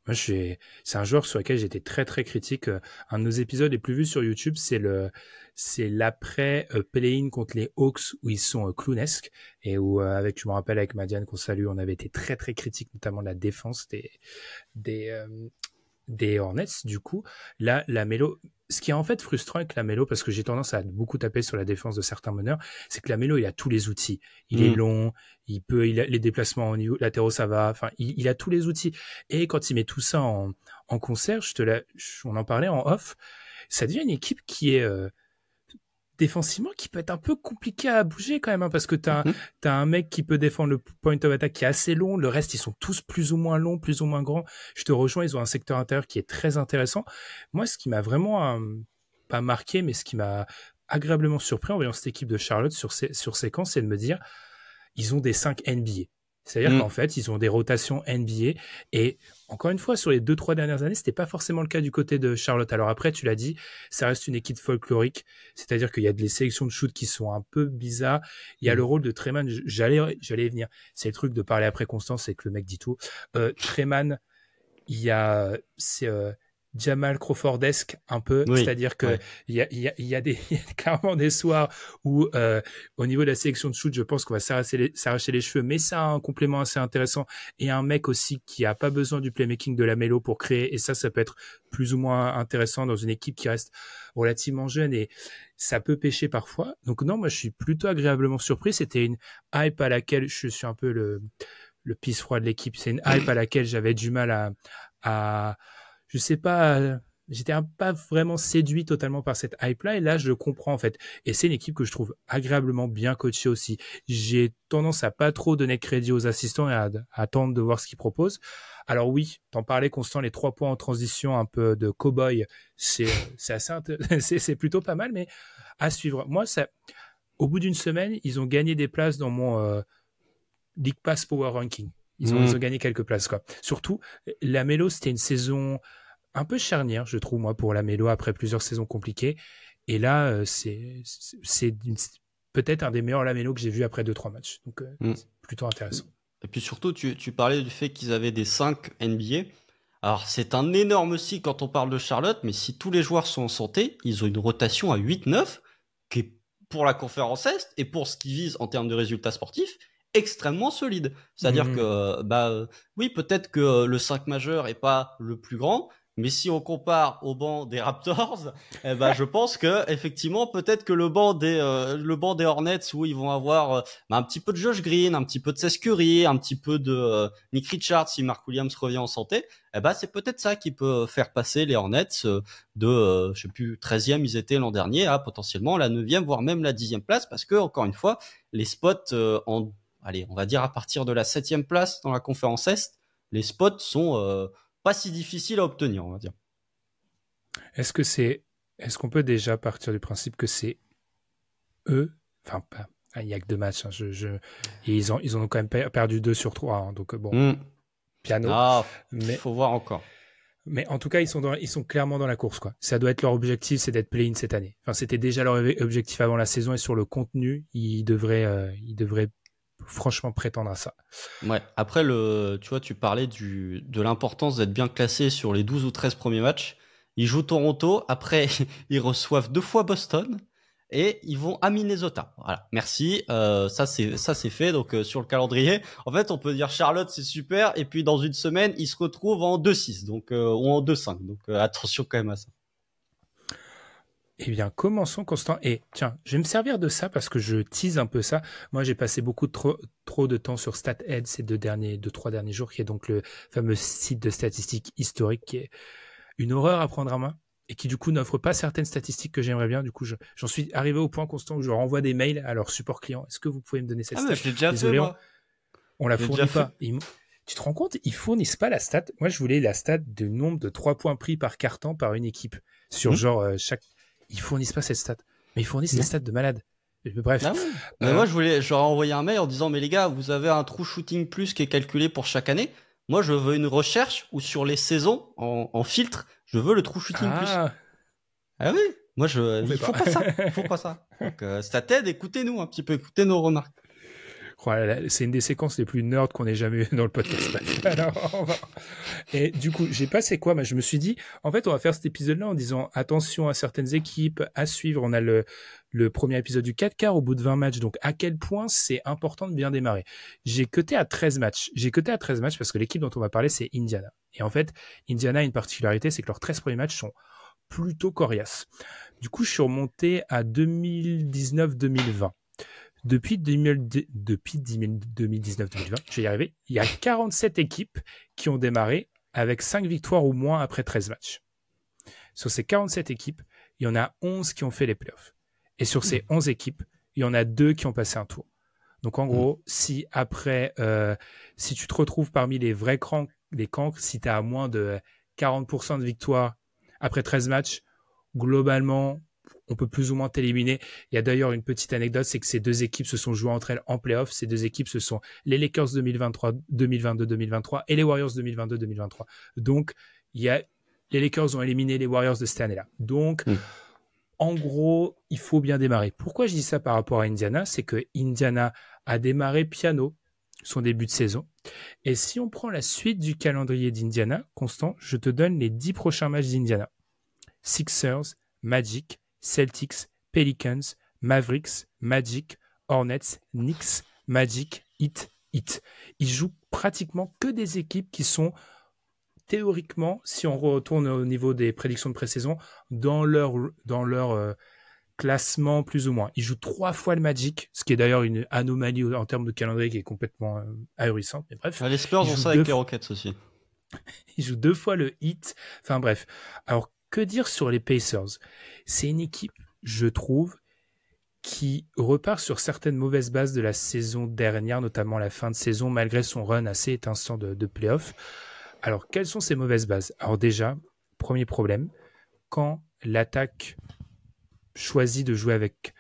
Moi, c'est un joueur sur lequel j'étais très très critique. Un de nos épisodes les plus vus sur YouTube, c'est l'après play-in contre les Hawks où ils sont clownesques et où je me rappelle avec Madiane qu'on salue, on avait été très très critique, notamment de la défense des Hornets. Du coup, là, la Melo, ce qui est en fait frustrant avec la Melo, parce que j'ai tendance à beaucoup taper sur la défense de certains meneurs, c'est que la Melo, il a tous les outils. Il est long, il a les déplacements au niveau latéraux, ça va. Enfin, il a tous les outils. Et quand il met tout ça en concert, on en parlait en off, ça devient une équipe qui est défensivement qui peut être un peu compliqué à bouger quand même, hein, parce que t'as un mec qui peut défendre le point of attack qui est assez long, le reste ils sont tous plus ou moins longs, plus ou moins grands. Je te rejoins, ils ont un secteur intérieur qui est très intéressant. Moi, ce qui m'a vraiment pas marqué, mais ce qui m'a agréablement surpris en voyant cette équipe de Charlotte sur séquence, c'est de me dire ils ont des 5 NBA. C'est-à-dire qu'en fait, ils ont des rotations NBA. Et encore une fois, sur les 2-3 dernières années, c'était pas forcément le cas du côté de Charlotte. Alors après, tu l'as dit, ça reste une équipe folklorique. C'est-à-dire qu'il y a des sélections de shoot qui sont un peu bizarres. Il y a le rôle de Treman. J'allais y venir. C'est le truc de parler après Constance, c'est que le mec dit tout. Treman, c'est Jamal Crawfordesque un peu, c'est-à-dire que il y a clairement des soirs où au niveau de la sélection de shoot, je pense qu'on va s'arracher les cheveux, mais ça a un complément assez intéressant et un mec aussi qui a pas besoin du playmaking de la Melo pour créer, et ça peut être plus ou moins intéressant dans une équipe qui reste relativement jeune et ça peut pêcher parfois. Donc non, moi je suis plutôt agréablement surpris. C'était une hype à laquelle je suis un peu le pisse froid de l'équipe. C'est une hype à laquelle j'avais du mal à je sais pas, j'étais pas vraiment séduit totalement par cette hype-là, et là, je le comprends, en fait. Et c'est une équipe que je trouve agréablement bien coachée aussi. J'ai tendance à pas trop donner crédit aux assistants et à attendre de voir ce qu'ils proposent. Alors oui, t'en parlais, Constant, les 3 points en transition, un peu de cow-boy, c'est c'est plutôt pas mal, mais à suivre. Moi, au bout d'une semaine, ils ont gagné des places dans mon League Pass Power Ranking. Ils ont gagné quelques places, quoi. Surtout, la Melo, c'était une saison un peu charnière, je trouve, moi, pour la Melo, après plusieurs saisons compliquées. Et là, c'est peut-être un des meilleurs Lamelo que j'ai vu après 2-3 matchs. Donc, c'est plutôt intéressant. Et puis surtout, tu parlais du fait qu'ils avaient des 5 NBA. Alors, c'est un énorme si quand on parle de Charlotte, mais si tous les joueurs sont en santé, ils ont une rotation à 8-9, qui est pour la conférence Est, et pour ce qu'ils visent en termes de résultats sportifs, extrêmement solide. C'est-à-dire que, oui, peut-être que le 5 majeur est pas le plus grand, Mais si on compare au banc des Raptors, eh ben, je pense que effectivement, peut-être que le banc des Hornets où ils vont avoir un petit peu de Josh Green, un petit peu de Seth Curry, un petit peu de Nick Richards si Mark Williams revient en santé, eh ben, c'est peut-être ça qui peut faire passer les Hornets je sais plus, 13e ils étaient l'an dernier à potentiellement la 9e, voire même la 10e place, parce que encore une fois, les spots allez, on va dire à partir de la 7e place dans la conférence Est, les spots sont pas si difficiles à obtenir, on va dire. Est-ce qu'on peut déjà partir du principe que c'est eux, enfin pas, il n'y a que 2 matchs, hein, et ils en ont quand même perdu 2 sur 3, hein, donc bon, piano. Ah, mais faut voir encore. Mais en tout cas, ils sont clairement dans la course, quoi. Ça doit être leur objectif, c'est d'être play-in cette année. Enfin, c'était déjà leur objectif avant la saison, et sur le contenu, ils devraient franchement prétendre à ça. Ouais. Après, tu vois, tu parlais de l'importance d'être bien classé sur les 12 ou 13 premiers matchs. Ils jouent Toronto, après, ils reçoivent 2 fois Boston, et ils vont à Minnesota. Voilà. Merci. Ça c'est fait. Donc, sur le calendrier, en fait, on peut dire Charlotte, c'est super. Et puis, dans une semaine, ils se retrouvent en 2-6, donc, ou en 2-5. Donc, attention quand même à ça. Eh bien, commençons, Constant. Et tiens, je vais me servir de ça parce que je tease un peu ça. Moi, j'ai passé beaucoup trop de temps sur StatHead ces 3 derniers jours, qui est donc le fameux site de statistiques historiques, qui est une horreur à prendre en main et qui, du coup, n'offre pas certaines statistiques que j'aimerais bien. Du coup, j'en suis arrivé au point, Constant, où je leur envoie des mails à leur support client. Est-ce que vous pouvez me donner cette stat? Mais je l'ai déjà fait, moi. On la fournit pas. Tu te rends compte, ils fournissent pas la stat. Moi, je voulais la stat du nombre de 3 points pris par carton par une équipe sur chaque. Ils fournissent pas cette stat, mais ils fournissent des stats de malade. Bref. Ah oui. Mais moi, j'aurais envoyé un mail en disant, mais les gars, vous avez un true shooting plus qui est calculé pour chaque année. Moi, je veux une recherche où sur les saisons, en filtre, je veux le true shooting plus. Ah oui. Moi, il faut pas ça. Il faut pas ça. Donc, ça t'aide. Écoutez-nous un petit peu. Écoutez nos remarques. C'est une des séquences les plus nerds qu'on ait jamais eu dans le podcast. Et du coup, j'ai passé quoi? Je me suis dit, en fait, on va faire cet épisode-là en disant attention à certaines équipes à suivre. On a le premier épisode du 4/4 au bout de 20 matchs. Donc, à quel point c'est important de bien démarrer. J'ai coté à 13 matchs. Parce que l'équipe dont on va parler, c'est Indiana. Et en fait, Indiana a une particularité, c'est que leurs 13 premiers matchs sont plutôt coriaces. Du coup, je suis remonté à 2019-2020. Depuis 2019-2020, je vais y arriver, il y a 47 équipes qui ont démarré avec 5 victoires ou moins après 13 matchs. Sur ces 47 équipes, il y en a 11 qui ont fait les playoffs. Et sur ces 11 équipes, il y en a 2 qui ont passé un tour. Donc en gros, si tu te retrouves parmi les vrais cancres, si tu as à moins de 40% de victoires après 13 matchs, globalement, on peut plus ou moins t'éliminer. Il y a d'ailleurs une petite anecdote, c'est que ces 2 équipes se sont jouées entre elles en playoff. Ces 2 équipes, ce sont les Lakers 2022-2023 et les Warriors 2022-2023. Donc, les Lakers ont éliminé les Warriors de cette année-là. Donc, en gros, il faut bien démarrer. Pourquoi je dis ça par rapport à Indiana? C'est que Indiana a démarré piano son début de saison. Et si on prend la suite du calendrier d'Indiana, Constant, je te donne les 10 prochains matchs d'Indiana. Sixers, Magic, Celtics, Pelicans, Mavericks, Magic, Hornets, Knicks, Magic, Heat. Ils jouent pratiquement que des équipes qui sont théoriquement, si on retourne au niveau des prédictions de pré-saison, dans leur classement plus ou moins. Ils jouent 3 fois le Magic, ce qui est d'ailleurs une anomalie en termes de calendrier qui est complètement ahurissante. Mais bref. Les Spurs ont ça avec les Rockets aussi. Ils jouent 2 fois le Heat. Enfin bref. Alors, que dire sur les Pacers? C'est une équipe, je trouve, qui repart sur certaines mauvaises bases de la saison dernière, notamment la fin de saison, malgré son run assez étincelant de play-off. Alors, quelles sont ces mauvaises bases? Alors déjà, premier problème, quand l'attaque choisit de jouer avec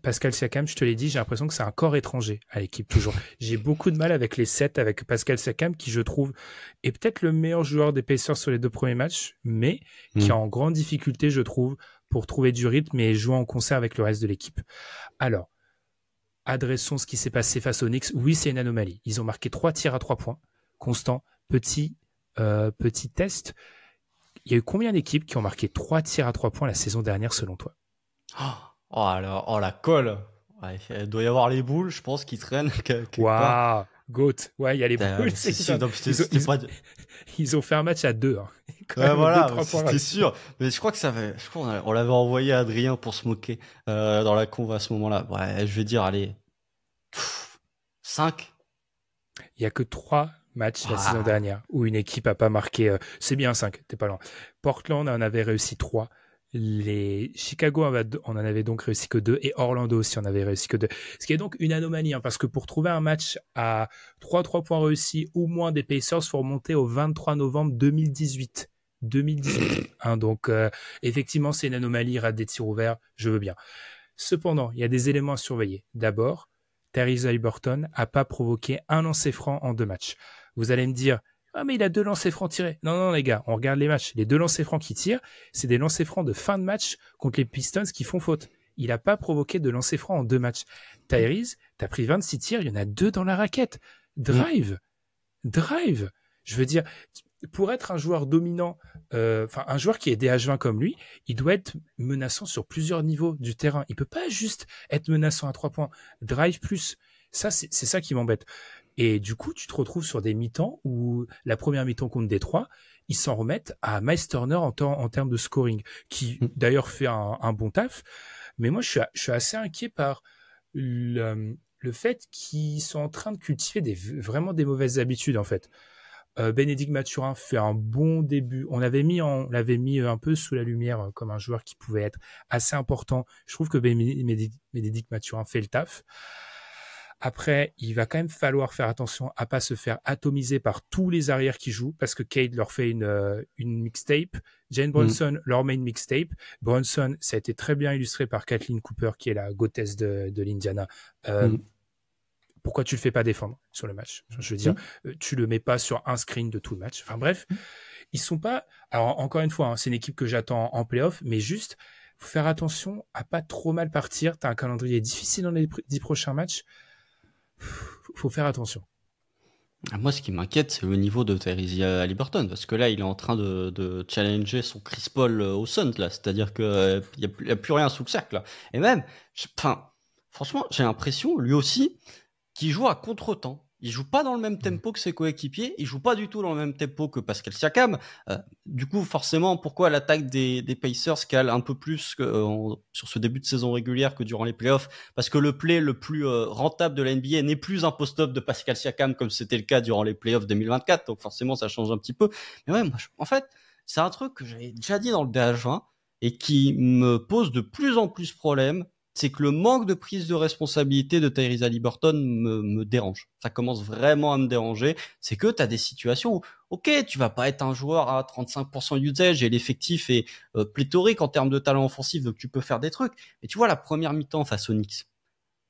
Pascal Siakam, je te l'ai dit, j'ai l'impression que c'est un corps étranger à l'équipe toujours. J'ai beaucoup de mal avec les sets avec Pascal Siakam, qui je trouve est peut-être le meilleur joueur des Pacers sur les 2 premiers matchs, mais qui est en grande difficulté, je trouve, pour trouver du rythme et jouer en concert avec le reste de l'équipe. Alors, adressons ce qui s'est passé face aux Knicks. Oui, c'est une anomalie. Ils ont marqué 3 tirs à 3 points. Constant, petit test. Il y a eu combien d'équipes qui ont marqué 3 tirs à 3 points la saison dernière, selon toi? La colle. Ouais, il doit y avoir les boules, je pense, qui traînent quelque part. Goat. Ouais, il y a les boules. Ils ont fait un match à 2. Hein. Quand Ouais, même, voilà, 2-3 points. c'était sûr. Mais je crois que on l'avait envoyé à Adrien pour se moquer dans la conve à ce moment-là. Ouais, je vais dire, allez, 5. Il y a que 3 matchs la saison Ah, dernière où une équipe a pas marqué. C'est bien 5, t'es pas loin. Portland en avait réussi 3. Les Chicago on en avait donc réussi que 2 et Orlando aussi en avait réussi que 2. Ce qui est donc une anomalie, hein, parce que pour trouver un match à 3 points réussis ou moins des Pacers, faut remonter au 23 novembre 2018. 2018. Hein, donc effectivement, c'est une anomalie, rate des tirs ouverts, je veux bien. Cependant, il y a des éléments à surveiller. D'abord, Tyrese Haliburton n'a pas provoqué un lancer franc en 2 matchs. Vous allez me dire, ah mais il a 2 lancers francs tirés. Non, non les gars, on regarde les matchs. Les 2 lancers francs qu'il tire, c'est des lancers francs de fin de match contre les Pistons qui font faute. Il n'a pas provoqué de lancers francs en 2 matchs. Tyrese, t'as pris 26 tirs, il y en a 2 dans la raquette. Drive. Je veux dire, pour être un joueur dominant, un joueur qui est DH20 comme lui, il doit être menaçant sur plusieurs niveaux du terrain. Il peut pas juste être menaçant à 3 points. Drive plus. Ça, c'est ça qui m'embête. Et du coup, tu te retrouves sur des mi-temps où la première mi-temps contre Détroit, ils s'en remettent à Miles Turner en termes de scoring, qui d'ailleurs fait un bon taf. Mais moi, je suis assez inquiet par le fait qu'ils sont en train de cultiver vraiment des mauvaises habitudes, en fait. Bénédicte Mathurin fait un bon début. On l'avait mis un peu sous la lumière comme un joueur qui pouvait être assez important. Je trouve que Bénédicte Mathurin fait le taf. Après, il va quand même falloir faire attention à pas se faire atomiser par tous les arrières qui jouent, parce que Cade leur fait une mixtape. Jane Brunson leur met une mixtape. Brunson, ça a été très bien illustré par Kathleen Cooper, qui est la gothesse de l'Indiana. Pourquoi tu le fais pas défendre sur le match? Je veux dire, tu le mets pas sur un screen de tout le match. Enfin bref, ils sont pas. Alors encore une fois, hein, c'est une équipe que j'attends en playoff, mais juste faut faire attention à pas trop mal partir. T'as un calendrier difficile dans les 10 prochains matchs. Faut faire attention. Moi, ce qui m'inquiète, c'est le niveau de Tyrese Haliburton, parce que là, il est en train de challenger son Chris Paul au Suns, là. C'est-à-dire que il y a plus rien sous le cercle, là. Et même, franchement, j'ai l'impression, lui aussi, qu'il joue à contre-temps. Il joue pas dans le même tempo que ses coéquipiers, il joue pas du tout dans le même tempo que Pascal Siakam. Du coup, forcément, pourquoi l'attaque des Pacers cale un peu plus sur ce début de saison régulière que durant les playoffs? Parce que le play le plus rentable de la NBA n'est plus un post-up de Pascal Siakam comme c'était le cas durant les playoffs 2024. Donc forcément, ça change un petit peu. Mais ouais, moi, en fait, c'est un truc que j'avais déjà dit dans le DH20 et qui me pose de plus en plus problème. C'est que le manque de prise de responsabilité de Tyrese Haliburton me dérange. Ça commence vraiment à me déranger. C'est que tu as des situations où, ok, tu vas pas être un joueur à 35% usage et l'effectif est pléthorique en termes de talent offensif, donc tu peux faire des trucs. Mais tu vois, la première mi-temps face aux Knicks,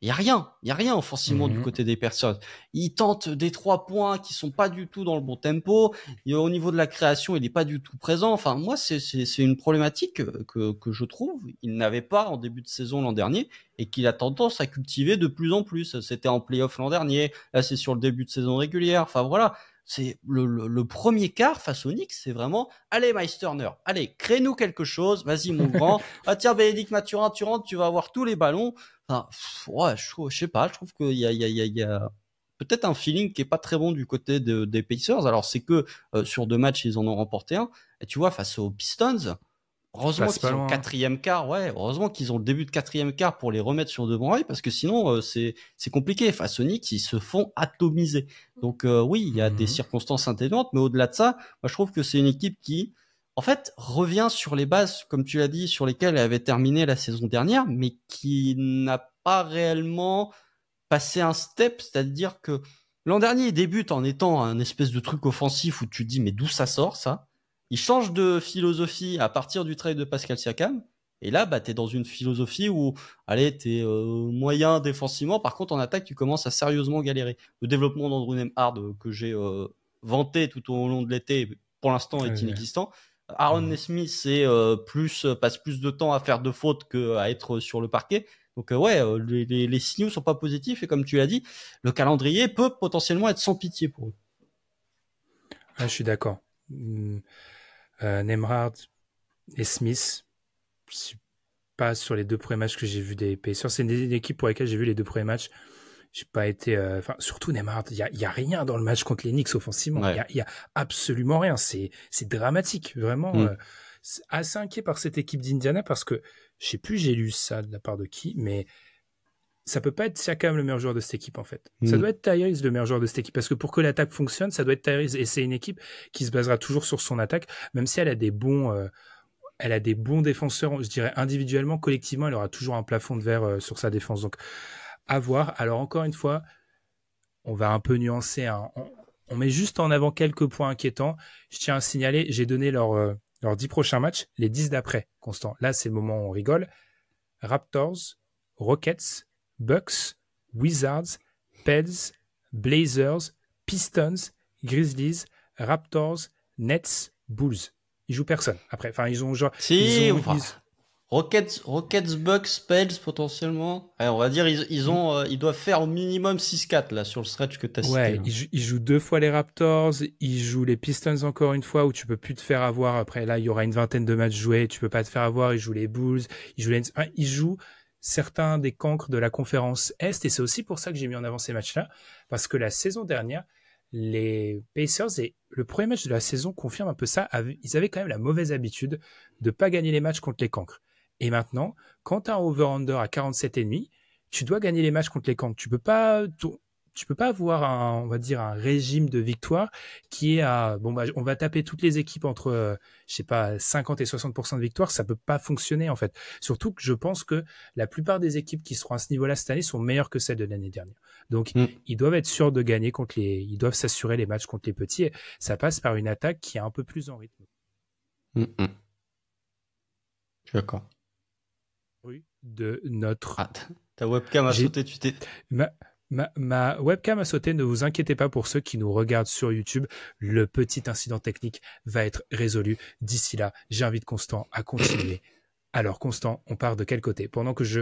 il y a rien offensivement du côté des personnes. Ils tentent des 3 points qui sont pas du tout dans le bon tempo. Et au niveau de la création, il est pas du tout présent. Enfin, moi, c'est une problématique que je trouve il n'avait pas en début de saison l'an dernier et qu'il a tendance à cultiver de plus en plus. C'était en playoff l'an dernier. Là, c'est sur le début de saison régulière. Enfin, voilà. C'est le premier quart face aux Knicks, c'est vraiment, allez, Miles Turner, allez, crée-nous quelque chose, vas-y, mon grand. Ah, tiens, Bénédicte Mathurin, tu rentres, tu vas avoir tous les ballons. Enfin, ouais, je sais pas, je trouve qu'il y a peut-être un feeling qui est pas très bon du côté des Pacers. Alors, c'est que sur 2 matchs, ils en ont remporté un. Et tu vois, face aux Pistons, heureusement qu'ils ont le quatrième quart, ouais, heureusement qu'ils ont le début de quatrième quart pour les remettre sur devant rail, parce que sinon, c'est compliqué. Face aux Knicks, ils se font atomiser. Donc, oui, il y a des circonstances atténuantes, mais au-delà de ça, moi, je trouve que c'est une équipe qui, en fait, revient sur les bases, comme tu l'as dit, sur lesquelles elle avait terminé la saison dernière, mais qui n'a pas réellement passé un step, c'est-à-dire que l'an dernier, il débute en étant un espèce de truc offensif où tu te dis, mais d'où ça sort, ça? Il change de philosophie à partir du trade de Pascal Siakam, et là, bah, t'es dans une philosophie où, allez, t'es moyen défensivement, par contre, en attaque, tu commences à sérieusement galérer. Le développement d'Andrew Nembhard, que j'ai vanté tout au long de l'été, pour l'instant, est inexistant. Aaron Nesmith passe plus de temps à faire de fautes qu'à être sur le parquet. Donc ouais, les signaux sont pas positifs et comme tu l'as dit, le calendrier peut potentiellement être sans pitié pour eux. Ah, je suis d'accord. Nembhard et Smith, pas sur les 2 premiers matchs que j'ai vus des Pacers. C'est une équipe pour laquelle j'ai vu les 2 premiers matchs. j'ai pas été, enfin surtout Neymar, il y a rien dans le match contre les Knicks offensivement, Ouais. il y a absolument rien, c'est dramatique, vraiment. Assez inquiet par cette équipe d'Indiana parce que je sais plus, j'ai lu ça de la part de qui, mais ça peut pas être Siakam le meilleur joueur de cette équipe en fait. Ça doit être Tyrese le meilleur joueur de cette équipe parce que pour que l'attaque fonctionne, ça doit être Tyrese et c'est une équipe qui se basera toujours sur son attaque, même si elle a des bons défenseurs, je dirais individuellement, collectivement, elle aura toujours un plafond de verre sur sa défense. Donc à voir. Alors encore une fois, on va un peu nuancer. Hein. On met juste en avant quelques points inquiétants. Je tiens à signaler, j'ai donné leurs 10 prochains matchs, les 10 d'après, Constant. Là, c'est le moment où on rigole. Raptors, Rockets, Bucks, Wizards, Pels, Blazers, Pistons, Grizzlies, Raptors, Nets, Bulls. Ils jouent personne. Après, enfin, ils ont genre... Si, Rockets, Bucks, Pels potentiellement. Ouais, on va dire ils doivent faire au minimum 6-4 là sur le stretch que tu as cité. Ouais, ils jouent 2 fois les Raptors, ils jouent les Pistons encore une fois où tu peux plus te faire avoir. Après là, il y aura une vingtaine de matchs joués, tu peux pas te faire avoir. Ils jouent les Bulls, ils jouent certains des cancres de la conférence Est et c'est aussi pour ça que j'ai mis en avant ces matchs-là parce que la saison dernière, les Pacers et le premier match de la saison confirme un peu ça. Ils avaient quand même la mauvaise habitude de pas gagner les matchs contre les cancres. Et maintenant, quand tu as un over-under à 47,5, tu dois gagner les matchs contre les cancres. Tu peux pas avoir on va dire un régime de victoire qui est à on va taper toutes les équipes entre je sais pas 50 et 60% de victoire, ça peut pas fonctionner en fait. Surtout que je pense que la plupart des équipes qui seront à ce niveau-là cette année sont meilleures que celles de l'année dernière. Donc ils doivent être sûrs de gagner ils doivent s'assurer les matchs contre les petits et ça passe par une attaque qui est un peu plus en rythme. Je suis d'accord. De notre ta webcam a sauté, tu t'es Ma webcam a sauté, ne vous inquiétez pas pour ceux qui nous regardent sur YouTube. Le petit incident technique va être résolu. D'ici là, j'invite Constant à continuer. Alors Constant, on part de quel côté? Pendant que je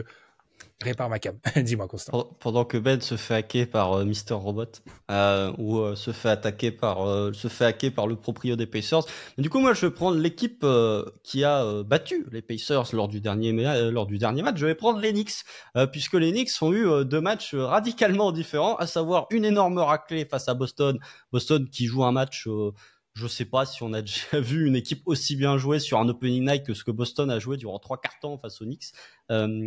répare ma cam. Dis-moi Constant. Pendant que Ben se fait hacker par Mister Robot ou se fait hacker par le proprio des Pacers. Mais du coup, moi, je vais prendre l'équipe qui a battu les Pacers lors du dernier match. Je vais prendre les Knicks puisque les Knicks ont eu 2 matchs radicalement différents, à savoir une énorme raclée face à Boston. Boston qui joue un match je sais pas si on a déjà vu une équipe aussi bien jouer sur un opening night que ce que Boston a joué durant 3 quarts temps face aux Knicks.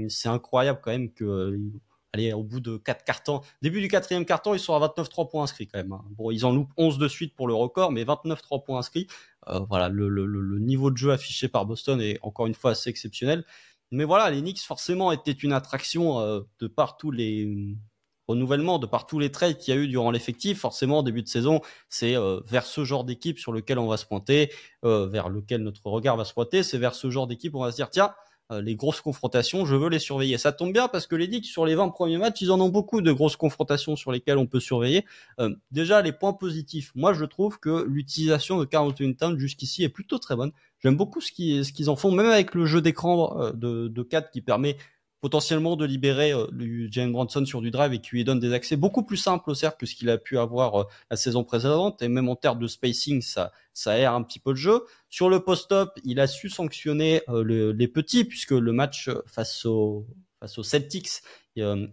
C'est incroyable quand même que, allez, au bout de 4 quarts temps, début du 4e quart temps, ils sont à 29 3 points inscrits quand même. Hein. Bon, ils en loupent 11 de suite pour le record, mais 29 3 points inscrits. Voilà, le niveau de jeu affiché par Boston est encore une fois assez exceptionnel. Mais voilà, les Knicks forcément étaient une attraction de par tous les renouvellement de par tous les trades qu'il y a eu durant l'effectif. Forcément, en début de saison, c'est vers ce genre d'équipe sur lequel on va se pointer, vers lequel notre regard va se pointer. C'est vers ce genre d'équipe où on va se dire, tiens, les grosses confrontations, je veux les surveiller. Ça tombe bien parce que les Knicks, sur les 20 premiers matchs, ils en ont beaucoup de grosses confrontations sur lesquelles on peut surveiller. Déjà, les points positifs. Moi, je trouve que l'utilisation de Karl Anthony Towns jusqu'ici est plutôt très bonne. J'aime beaucoup ce qu'ils en font, même avec le jeu d'écran de 4 qui permet potentiellement de libérer Jalen Brunson sur du drive et qui lui donne des accès beaucoup plus simples au cercle que ce qu'il a pu avoir la saison précédente. Et même en termes de spacing, ça aère un petit peu le jeu. Sur le post-up, il a su sanctionner les petits puisque le match face aux Celtics,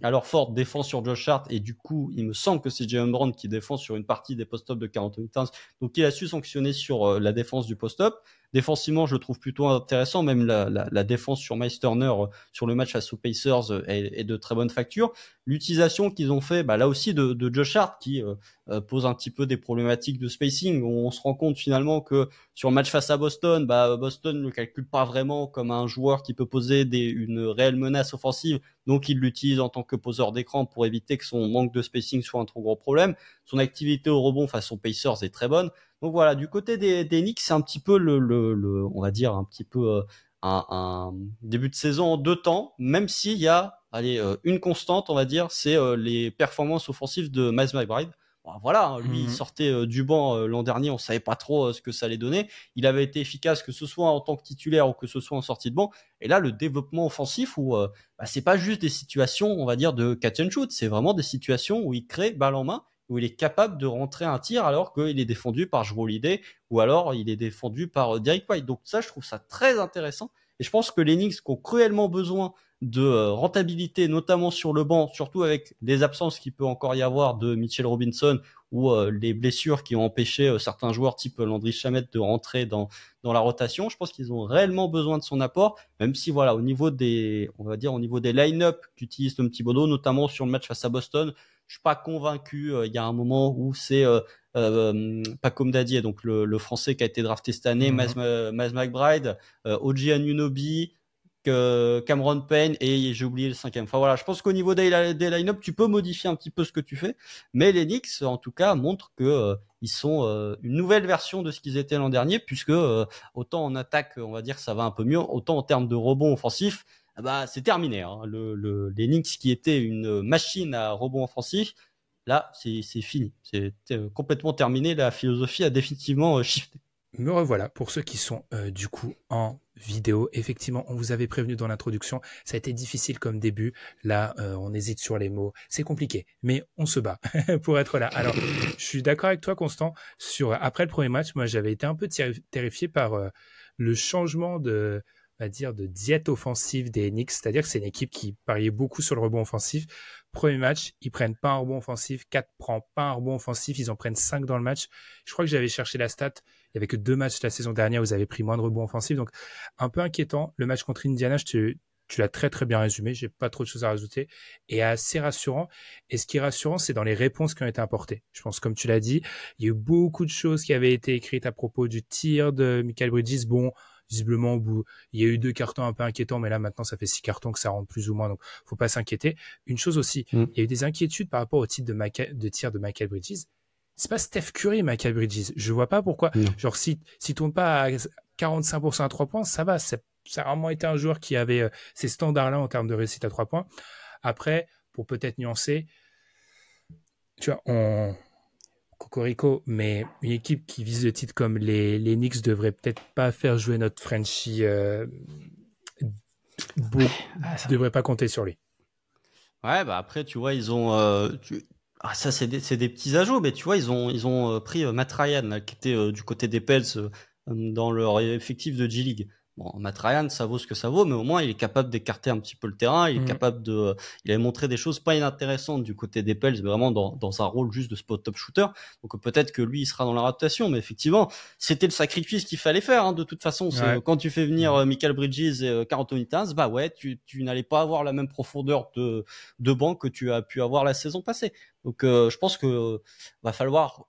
alors Ford défend sur Josh Hart et du coup, il me semble que c'est Jalen Brown qui défend sur une partie des post-up de 40 minutes. Donc, il a su sanctionner sur la défense du post-up. Défensivement, je le trouve plutôt intéressant. Même la défense sur Miles Turner sur le match face aux Pacers est de très bonne facture. L'utilisation qu'ils ont fait, là aussi de Josh Hart qui pose un petit peu des problématiques de spacing. On se rend compte finalement que sur le match face à Boston, Boston ne le calcule pas vraiment comme un joueur qui peut poser une réelle menace offensive. Donc, il l'utilise en tant que poseur d'écran pour éviter que son manque de spacing soit un trop gros problème. Son activité au rebond face aux Pacers est très bonne. Donc voilà, du côté des Knicks, c'est un petit peu on va dire un petit peu un début de saison en 2 temps, même s'il y a une constante, on va dire, c'est les performances offensives de Miles McBride. Bon, voilà, hein, lui il sortait du banc l'an dernier, on savait pas trop ce que ça allait donner. Il avait été efficace que ce soit en tant que titulaire ou que ce soit en sortie de banc. Et là, le développement offensif où c'est pas juste des situations, on va dire, de catch and shoot, c'est vraiment des situations où il crée balle en main, où il est capable de rentrer un tir alors qu'il est défendu par Jrue Holiday ou alors il est défendu par Derrick White. Donc ça, je trouve ça très intéressant. Et je pense que les Knicks qui ont cruellement besoin rentabilité, notamment sur le banc, surtout avec les absences qu'il peut encore y avoir de Mitchell Robinson ou les blessures qui ont empêché certains joueurs type Landry Shamet de rentrer dans la rotation. Je pense qu'ils ont réellement besoin de son apport, même si voilà, au niveau des line-up qu'utilise Tom Thibodeau, notamment sur le match face à Boston, je suis pas convaincu. Il y a un moment où c'est pas comme Dadier, donc le français qui a été drafté cette année, Maz McBride, OG Anunoby, Cameron Payne et j'ai oublié le cinquième. Enfin voilà, je pense qu'au niveau des line-up, tu peux modifier un petit peu ce que tu fais, mais les Knicks en tout cas montrent que ils sont une nouvelle version de ce qu'ils étaient l'an dernier, puisque autant en attaque, on va dire ça va un peu mieux, autant en termes de rebond offensif, bah c'est terminé. Hein. Les Knicks qui étaient une machine à rebond offensif, là c'est fini, c'est complètement terminé. La philosophie a définitivement shifté. Me revoilà pour ceux qui sont du coup en vidéo. Effectivement, on vous avait prévenu dans l'introduction, ça a été difficile comme début. Là, on hésite sur les mots, c'est compliqué, mais on se bat pour être là. Alors, je suis d'accord avec toi, Constant. Après le premier match, moi, j'avais été un peu terrifié par le changement de diète offensive des Knicks, c'est-à-dire que c'est une équipe qui pariait beaucoup sur le rebond offensif. Premier match, ils prennent pas un rebond offensif, 4 prend pas un rebond offensif, ils en prennent 5 dans le match. Je crois que j'avais cherché la stat, il y avait que 2 matchs la saison dernière où vous avez pris moins de rebonds offensifs, donc un peu inquiétant. Le match contre Indiana, tu l'as très très bien résumé, j'ai pas trop de choses à rajouter, et assez rassurant. Et ce qui est rassurant, c'est dans les réponses qui ont été apportées. Je pense, comme tu l'as dit, il y a eu beaucoup de choses qui avaient été écrites à propos du tir de Mikal Bridges. Bon, visiblement, au bout, il y a eu 2 cartons un peu inquiétants, mais là, maintenant, ça fait 6 cartons que ça rentre plus ou moins, donc faut pas s'inquiéter. Une chose aussi, il y a eu des inquiétudes par rapport au tir de Mikal Bridges. C'est pas Steph Curry, Mikal Bridges. Je vois pas pourquoi. Non. Genre, s'il tourne pas à 45% à 3 points, ça va. Ça a vraiment été un joueur qui avait ces standards-là en termes de réussite à 3 points. Après, pour peut-être nuancer, tu vois, Cocorico, mais une équipe qui vise le titre comme les Knicks devrait peut-être pas faire jouer notre Frenchie. Devrait pas compter sur lui. Ouais, bah après, tu vois, ils ont. Ça, c'est des petits ajouts, mais tu vois, ils ont pris Matt Ryan, là, qui était du côté des Pels dans leur effectif de G-League. Bon, Matt Ryan, ça vaut ce que ça vaut, mais au moins, il est capable d'écarter un petit peu le terrain. Il est capable il avait montré des choses pas inintéressantes du côté des Pels, mais vraiment dans un rôle juste de spot-up shooter. Donc peut-être que lui, il sera dans la rotation, mais effectivement, c'était le sacrifice qu'il fallait faire. Hein, de toute façon, quand tu fais venir Mikal Bridges et Karl Anthony Towns, bah ouais, tu n'allais pas avoir la même profondeur de banc que tu as pu avoir la saison passée. Donc je pense que va falloir,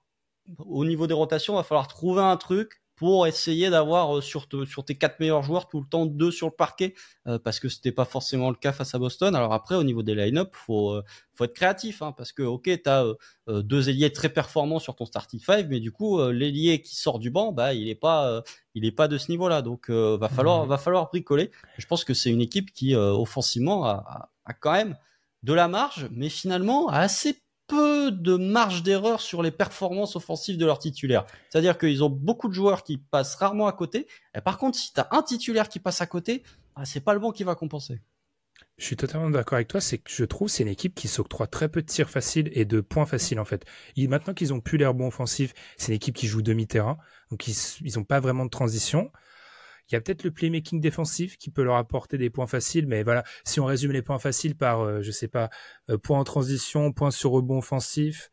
au niveau des rotations, va falloir trouver un truc pour essayer d'avoir sur tes 4 meilleurs joueurs tout le temps 2 sur le parquet, parce que c'était pas forcément le cas face à Boston. Alors après, au niveau des line-up, faut être créatif, hein, parce que ok, t'as 2 ailiers très performants sur ton starting five, mais du coup l'ailier qui sort du banc, bah il est pas de ce niveau-là. Donc va falloir bricoler. Je pense que c'est une équipe qui offensivement a quand même de la marge, mais finalement a assez peu de marge d'erreur sur les performances offensives de leurs titulaires. C'est-à-dire qu'ils ont beaucoup de joueurs qui passent rarement à côté. Et par contre, si tu as un titulaire qui passe à côté, c'est pas le banc qui va compenser. Je suis totalement d'accord avec toi, c'est que je trouve que c'est une équipe qui s'octroie très peu de tirs faciles et de points faciles en fait. Maintenant qu'ils ont plus l'air bon offensif, c'est une équipe qui joue demi-terrain, donc ils ont pas vraiment de transition. Il y a peut-être le playmaking défensif qui peut leur apporter des points faciles, mais voilà, si on résume les points faciles par, je sais pas, points en transition, points sur rebond offensif,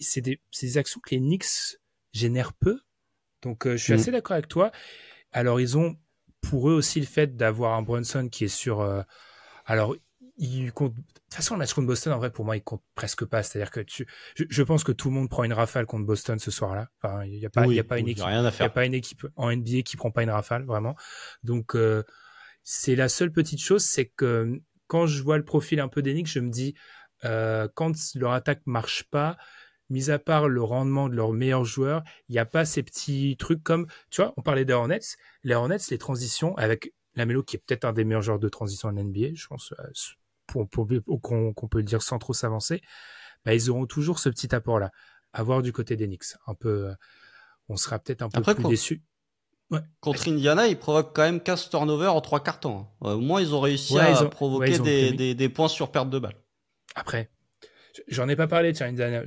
c'est des actions que les Knicks génèrent peu. Donc je suis assez d'accord avec toi. Alors ils ont pour eux aussi le fait d'avoir un Brunson qui est sur... alors il compte... De toute façon, le match contre Boston, en vrai, pour moi, il compte presque pas. C'est-à-dire que je pense que tout le monde prend une rafale contre Boston ce soir-là. Enfin, il y a pas une équipe en NBA qui prend pas une rafale, vraiment. Donc, c'est la seule petite chose, c'est que quand je vois le profil un peu des Knicks, je me dis, quand leur attaque marche pas, mis à part le rendement de leurs meilleurs joueurs, il n'y a pas ces petits trucs comme, tu vois, on parlait des Hornets. Les Hornets, les transitions avec Lamelo, qui est peut-être un des meilleurs joueurs de transition en NBA, je pense, qu'on peut le dire sans trop s'avancer, bah, ils auront toujours ce petit apport-là à voir du côté des Knicks. Un peu, on sera peut-être un peu plus déçus. Ouais. Contre Indiana, ils provoquent quand même 15 turnovers en 3 cartons. Au moins, ils ont réussi à provoquer des points sur perte de balle. Après, j'en ai pas parlé, tiens, Indiana.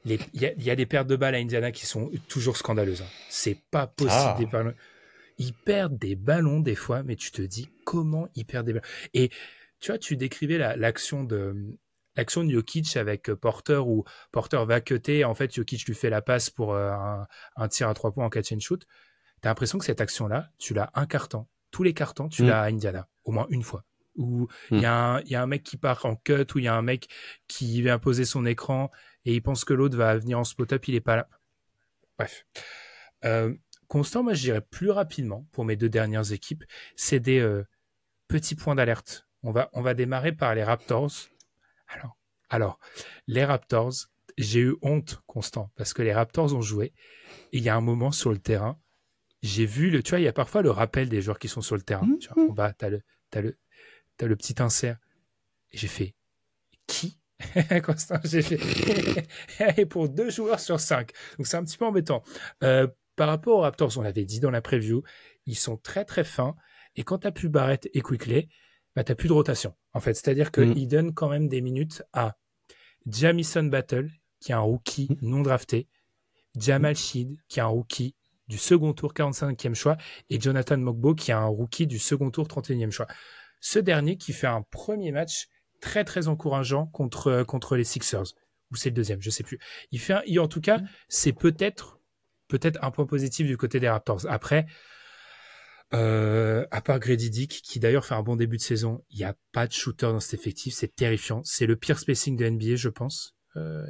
Il y a des pertes de balles à Indiana qui sont toujours scandaleuses. Hein. C'est pas possible. Ils perdent des ballons des fois, mais tu te dis comment ils perdent des ballons. Et tu vois, tu décrivais l'action de Jokic avec Porter, où Porter va cutter, en fait Jokic lui fait la passe pour un tir à 3 points en catch and shoot. T'as l'impression que cette action-là, tu l'as un quart-temps. Tous les quart-temps, tu l'as à Indiana, au moins une fois. Où il y a un mec qui part en cut, où il y a un mec qui vient poser son écran et il pense que l'autre va venir en spot-up, il est pas là. Bref. Constant, moi je dirais plus rapidement pour mes deux dernières équipes, c'est des petits points d'alerte. On va démarrer par les Raptors. Alors, les Raptors, j'ai eu honte, Constant, parce que les Raptors ont joué et il y a un moment sur le terrain, j'ai vu tu vois, il y a parfois le rappel des joueurs qui sont sur le terrain. Tu vois, en bas, t'as le petit insert. Et j'ai fait, qui? Constant, j'ai fait, et pour 2 joueurs sur 5. Donc c'est un petit peu embêtant. Par rapport aux Raptors, on l'avait dit dans la preview, ils sont très très fins. Et quand t'as plus Barrett et Quickley, bah t'as plus de rotation. En fait, c'est-à-dire qu'ils donnent quand même des minutes à Jamison Battle, qui est un rookie non drafté, Jamal Sheed, qui est un rookie du second tour 45e choix, et Jonathan Mokbo, qui est un rookie du second tour 31e choix. Ce dernier qui fait un premier match très très encourageant contre les Sixers, ou c'est le deuxième, je sais plus. En tout cas, c'est peut-être un point positif du côté des Raptors. Après, à part Grady Dick, qui d'ailleurs fait un bon début de saison, il n'y a pas de shooter dans cet effectif, c'est terrifiant. C'est le pire spacing de NBA, je pense.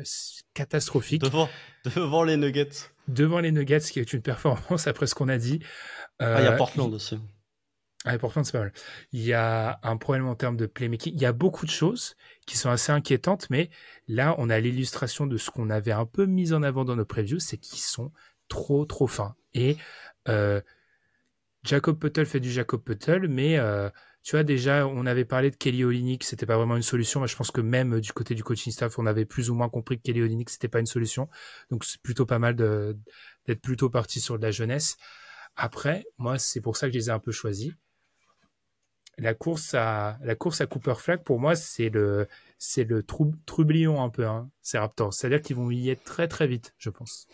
C'est catastrophique. Devant les Nuggets. Devant les Nuggets, qui est une performance après ce qu'on a dit. Il y a Portland aussi. Ah, Portland, c'est pas mal. Il y a un problème en termes de playmaking. Il y a beaucoup de choses qui sont assez inquiétantes, mais là, on a l'illustration de ce qu'on avait un peu mis en avant dans nos previews, c'est qu'ils sont trop fins. Et Jakob Poeltl fait du Jakob Poeltl, mais tu vois, déjà, on avait parlé de Kelly Olynyk, c'était pas vraiment une solution. Moi, je pense que même du côté du coaching staff, on avait plus ou moins compris que Kelly Olynyk, c'était pas une solution. Donc, c'est plutôt pas mal d'être plutôt parti sur de la jeunesse. Après, moi, c'est pour ça que je les ai un peu choisis. La course à Cooper Flag, pour moi, c'est le trublion un peu, hein, ces Raptors. C'est-à-dire qu'ils vont y être très très vite, je pense.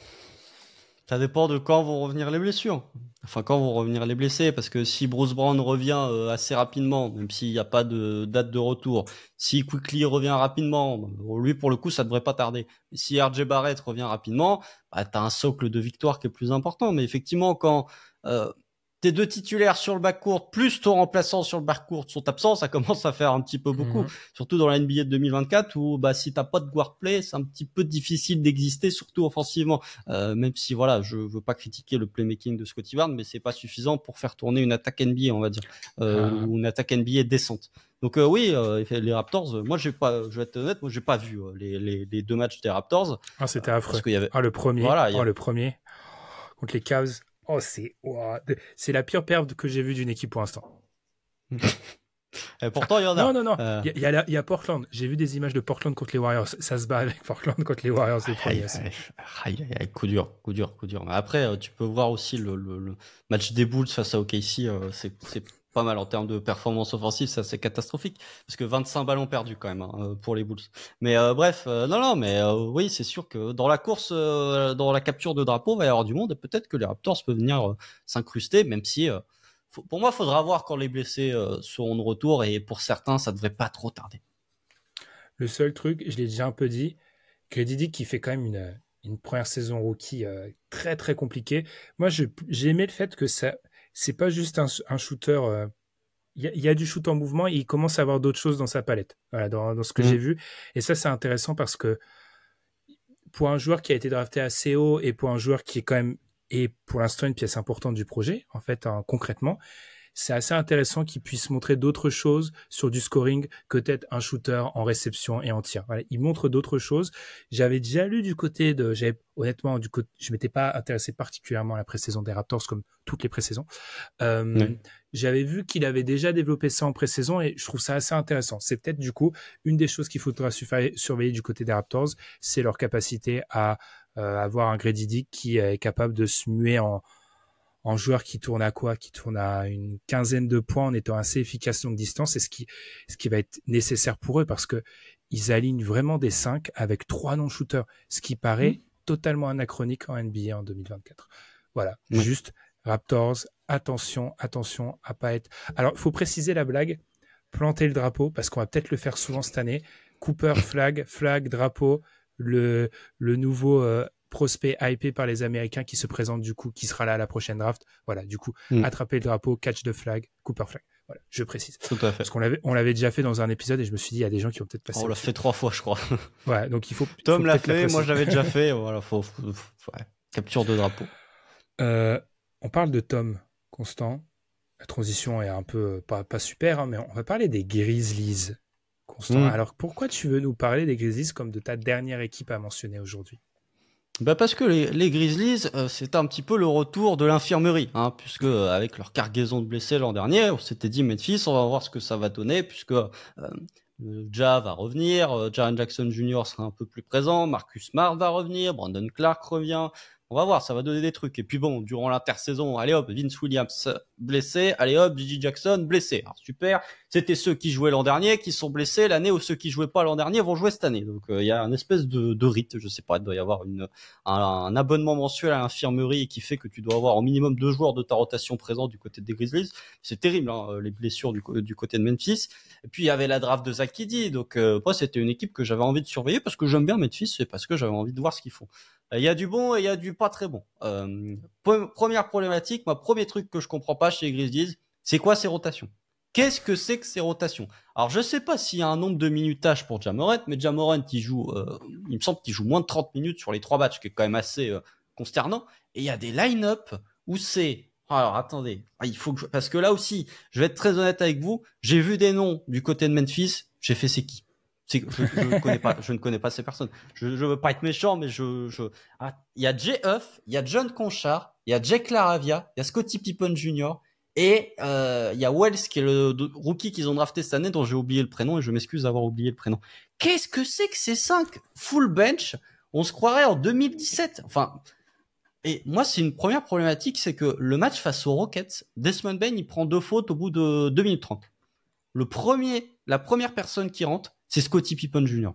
Ça dépend de quand vont revenir les blessures. Enfin, quand vont revenir les blessés, parce que si Bruce Brown revient assez rapidement, même s'il n'y a pas de date de retour, si Quickley revient rapidement, lui pour le coup ça devrait pas tarder. Si RJ Barrett revient rapidement, bah, t'as un socle de victoire qui est plus important. Mais effectivement, quand tes deux titulaires sur le backcourt plus ton remplaçant sur le backcourt sont absents, ça commence à faire un petit peu beaucoup. Surtout dans la NBA de 2024 où bah si t'as pas de guard play, c'est un petit peu difficile d'exister, surtout offensivement. Même si voilà, je veux pas critiquer le playmaking de Scottie Barnes, mais c'est pas suffisant pour faire tourner une attaque NBA, on va dire, ou une attaque NBA décente. Donc oui, les Raptors, moi je vais être honnête, moi j'ai pas vu les deux matchs des Raptors. Ah, c'était affreux. Parce qu'il y avait... le premier, voilà, le premier contre les Cavs. Oh, c'est la pire perte que j'ai vue d'une équipe pour l'instant. Et pourtant, il y en a. Non. Il y a Portland. J'ai vu des images de Portland contre les Warriors. Ça se bat avec Portland contre les Warriors. Coup dur. Mais après, tu peux voir aussi le match des Bulls face à OKC. C'est pas mal en termes de performance offensive. Ça, c'est catastrophique. Parce que 25 ballons perdus quand même pour les Bulls. Mais bref, oui, c'est sûr que dans la course, dans la capture de drapeau, il va y avoir du monde. Et peut-être que les Raptors peuvent venir s'incruster, même si... pour moi, il faudra voir quand les blessés seront de retour et pour certains, ça devrait pas trop tarder. Le seul truc, je l'ai déjà un peu dit, Grady Dick qui fait quand même une première saison rookie très très compliquée. Moi, j'ai aimé le fait que c'est pas juste un shooter. Il y a du shoot en mouvement et il commence à avoir d'autres choses dans sa palette. Voilà, dans ce que j'ai vu. Et ça, c'est intéressant parce que pour un joueur qui a été drafté assez haut et pour un joueur qui est quand même et pour l'instant une pièce importante du projet, en fait, concrètement, c'est assez intéressant qu'il puisse montrer d'autres choses sur du scoring que peut-être un shooter en réception et en tir. Voilà, il montre d'autres choses. J'avais déjà lu honnêtement, je m'étais pas intéressé particulièrement à la pré-saison des Raptors comme toutes les pré-saisons. J'avais vu qu'il avait déjà développé ça en pré-saison et je trouve ça assez intéressant. C'est peut-être du coup une des choses qu'il faudra surveiller du côté des Raptors, c'est leur capacité à avoir un Grady Dick qui est capable de se muer en joueur qui tourne à une quinzaine de points en étant assez efficace longue distance, et ce qui va être nécessaire pour eux parce que ils alignent vraiment des 5 avec 3 non-shooters, ce qui paraît totalement anachronique en NBA en 2024. Voilà, juste Raptors, attention à pas être... Alors, il faut préciser la blague, planter le drapeau, parce qu'on va peut-être le faire souvent cette année. Cooper, flag, drapeau, le nouveau prospect hypé par les Américains qui se présente du coup, qui sera là à la prochaine draft. Voilà, du coup, attraper le drapeau, catch the flag, Cooper flag. Voilà, je précise. Tout à fait. Parce on l'avait déjà fait dans un épisode et je me suis dit, il y a des gens qui ont peut-être passé. On l'a fait 3 fois, je crois. Ouais, donc il faut. Tom l'a fait, moi je l'avais déjà fait. Voilà, ouais. Capture de drapeau. On parle de Tom, Constant. La transition est un peu pas super, hein, mais on va parler des Grizzlies, Constant. Alors pourquoi tu veux nous parler des Grizzlies comme de ta dernière équipe à mentionner aujourd'hui? Bah parce que les Grizzlies, c'est un petit peu le retour de l'infirmerie, hein, puisque avec leur cargaison de blessés l'an dernier, on s'était dit Memphis, on va voir ce que ça va donner, puisque Ja va revenir, Jaren Jackson Jr. sera un peu plus présent, Marcus Smart va revenir, Brandon Clark revient. On va voir, ça va donner des trucs. Et puis bon, durant l'intersaison, allez hop, Vince Williams blessé, allez hop, Gigi Jackson blessé. Alors super, c'était ceux qui jouaient l'an dernier qui sont blessés l'année, où ceux qui jouaient pas l'an dernier vont jouer cette année. Donc il y a une espèce de rite, je sais pas, il doit y avoir un abonnement mensuel à l'infirmerie qui fait que tu dois avoir au minimum 2 joueurs de ta rotation présents du côté des Grizzlies. C'est terrible, hein, les blessures du côté de Memphis. Et puis il y avait la draft de Zach Edey, donc moi c'était une équipe que j'avais envie de surveiller parce que j'aime bien Memphis et parce que j'avais envie de voir ce qu'ils font. Il y a du bon et il y a du pas très bon. Première problématique, premier truc que je comprends pas chez les Grizzlies, c'est quoi ces rotations? Qu'est-ce que c'est que ces rotations? Alors je sais pas s'il y a un nombre de minutage pour Ja Morant, mais Ja Morant il me semble qu'il joue moins de 30 minutes sur les 3 matchs, ce qui est quand même assez consternant. Et il y a des line-up où c'est... Alors attendez, parce que là aussi, je vais être très honnête avec vous, j'ai vu des noms du côté de Memphis, j'ai fait c'est qui? Je ne connais pas ces personnes. Je veux pas être méchant, mais il y a Jay Huff, il y a John Conchar, il y a Jake LaRavia, il y a Scottie Pippen Jr. et il y a Wells qui est le rookie qu'ils ont drafté cette année dont j'ai oublié le prénom et je m'excuse d'avoir oublié le prénom. Qu'est-ce que c'est que ces 5 full bench? On se croirait en 2017. Enfin, et moi c'est une première problématique, c'est que le match face aux Rockets, Desmond Bane il prend 2 fautes au bout de 2 minutes 30. La première personne qui rentre, c'est Scottie Pippen Jr.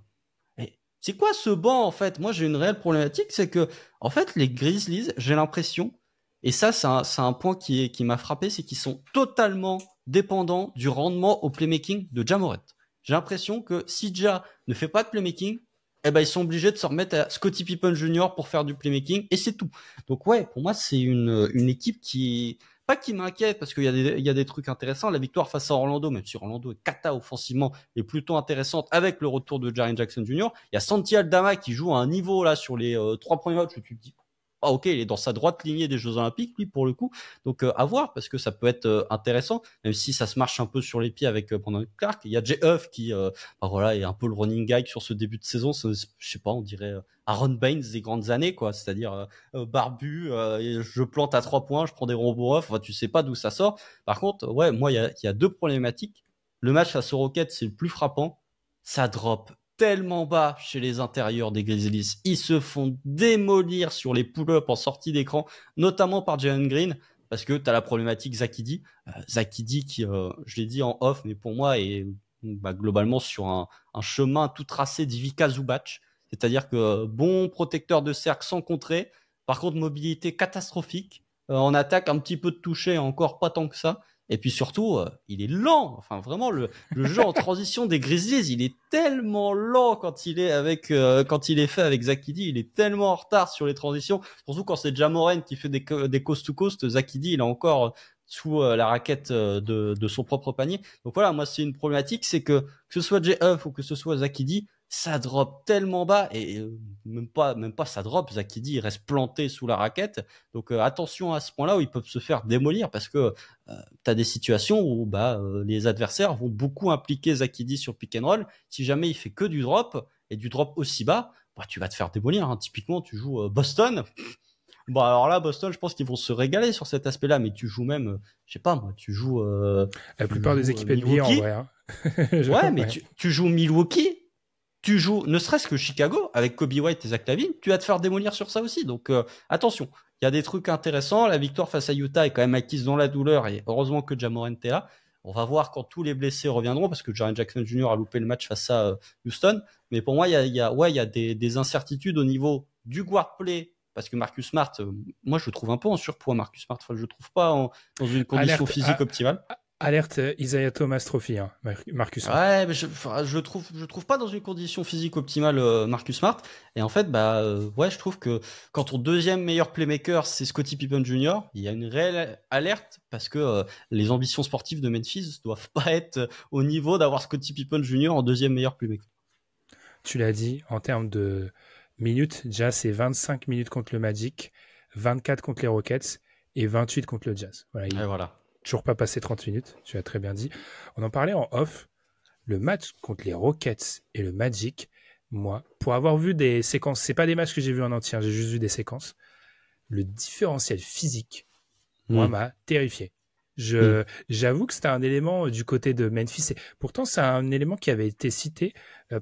Et c'est quoi ce banc en fait? Moi j'ai une réelle problématique, c'est que en fait les Grizzlies, j'ai l'impression, et ça c'est un point qui m'a frappé, c'est qu'ils sont totalement dépendants du rendement au playmaking de Ja Morant. J'ai l'impression que si Ja ne fait pas de playmaking, eh ben ils sont obligés de se remettre à Scottie Pippen Jr. pour faire du playmaking et c'est tout. Donc ouais, pour moi c'est une équipe qui pas qui m'inquiète parce qu'il y a des trucs intéressants. La victoire face à Orlando, même si Orlando est cata offensivement, est plutôt intéressante avec le retour de Jaren Jackson Jr. Il y a Santi Aldama qui joue à un niveau là sur les 3 premiers matchs où tu te dis ah ok, il est dans sa droite lignée des Jeux Olympiques lui pour le coup. Donc à voir parce que ça peut être intéressant, même si ça se marche un peu sur les pieds avec Brandon Clark. Il y a Jay Huff qui voilà est un peu le running guy sur ce début de saison. Je sais pas, on dirait Aaron Baines des grandes années quoi, c'est-à-dire barbu, je plante à 3 points, je prends des rebonds off, enfin tu sais pas d'où ça sort. Par contre, ouais, moi il y a 2 problématiques. Le match face aux Rockets, c'est le plus frappant, ça drop tellement bas chez les intérieurs des Grizzlies. Ils se font démolir sur les pull-ups en sortie d'écran, notamment par Jalen Green, parce que tu as la problématique Zach Edey. Zach Edey qui, je l'ai dit en off, mais pour moi est globalement sur un chemin tout tracé d'Ivica Zubac. C'est-à-dire que bon protecteur de cercle sans contrer, par contre mobilité catastrophique, en attaque un petit peu de toucher, encore pas tant que ça. Et puis surtout, il est lent. Enfin, vraiment, le jeu en transition des Grizzlies, il est tellement lent quand il est fait avec Zach Edey. Il est tellement en retard sur les transitions. Surtout quand c'est Ja Morant qui fait des coast to coast. Zach Edey, il est encore sous la raquette de son propre panier. Donc voilà, moi, c'est une problématique, c'est que ce soit Jay Huff ou que ce soit Zach Edey, ça drop tellement bas et même pas ça drop. Zach Edey, il reste planté sous la raquette. Donc attention à ce point-là où ils peuvent se faire démolir parce que tu as des situations où les adversaires vont beaucoup impliquer Zach Edey sur pick and roll. Si jamais il fait que du drop et du drop aussi bas, tu vas te faire démolir. Hein. Typiquement, tu joues Boston. Bon, alors là, Boston, je pense qu'ils vont se régaler sur cet aspect-là, mais tu joues même, je sais pas moi, tu joues... la plupart des équipes NBA en vrai. Hein. Ouais, mais tu joues Milwaukee, tu joues ne serait-ce que Chicago, avec Kobe White et Zach LaVine, tu vas te faire démolir sur ça aussi. Donc attention, il y a des trucs intéressants. La victoire face à Utah est quand même acquise dans la douleur, et heureusement que Ja Morant est là. On va voir quand tous les blessés reviendront, parce que Jaren Jackson Jr. a loupé le match face à Houston. Mais pour moi, il y a des incertitudes au niveau du guard play, parce que Marcus Smart, moi, je le trouve un peu en surpoids, Marcus Smart. Enfin, je le trouve pas dans une condition physique optimale. Alerte Isaiah Thomas Trophy, hein, Marcus Smart. Ouais, mais je trouve pas dans une condition physique optimale Marcus Smart. Et en fait, ouais, je trouve que quand ton deuxième meilleur playmaker c'est Scottie Pippen Jr., il y a une réelle alerte parce que les ambitions sportives de Memphis doivent pas être au niveau d'avoir Scottie Pippen Jr. en deuxième meilleur playmaker. Tu l'as dit, en termes de minutes, déjà c'est 25 minutes contre le Magic, 24 contre les Rockets et 28 contre le Jazz. Voilà. Toujours pas passé 30 minutes, tu as très bien dit. On en parlait en off, le match contre les Rockets et le Magic, moi, pour avoir vu des séquences, c'est pas des matchs que j'ai vus en entier, j'ai juste vu des séquences, le différentiel physique, moi, m'a terrifié. J'avoue que c'était un élément du côté de Memphis, et pourtant c'est un élément qui avait été cité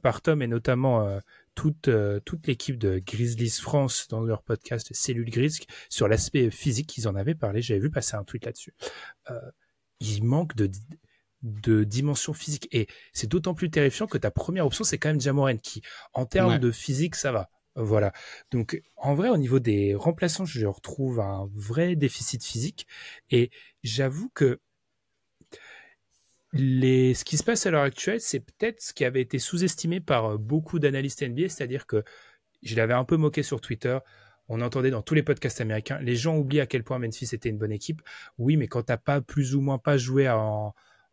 par Tom et notamment toute l'équipe de Grizzlies France dans leur podcast Cellule Grizz sur l'aspect physique, ils en avaient parlé, j'avais vu passer un tweet là-dessus. Il manque de dimension physique et c'est d'autant plus terrifiant que ta première option c'est quand même Ja Morant qui en termes de physique ça va. Voilà. Donc, en vrai, au niveau des remplaçants, je retrouve un vrai déficit physique. Et j'avoue que ce qui se passe à l'heure actuelle, c'est peut-être ce qui avait été sous-estimé par beaucoup d'analystes NBA, c'est-à-dire que je l'avais un peu moqué sur Twitter. On entendait dans tous les podcasts américains, les gens oublient à quel point Memphis était une bonne équipe. Oui, mais quand t'as pas plus ou moins pas joué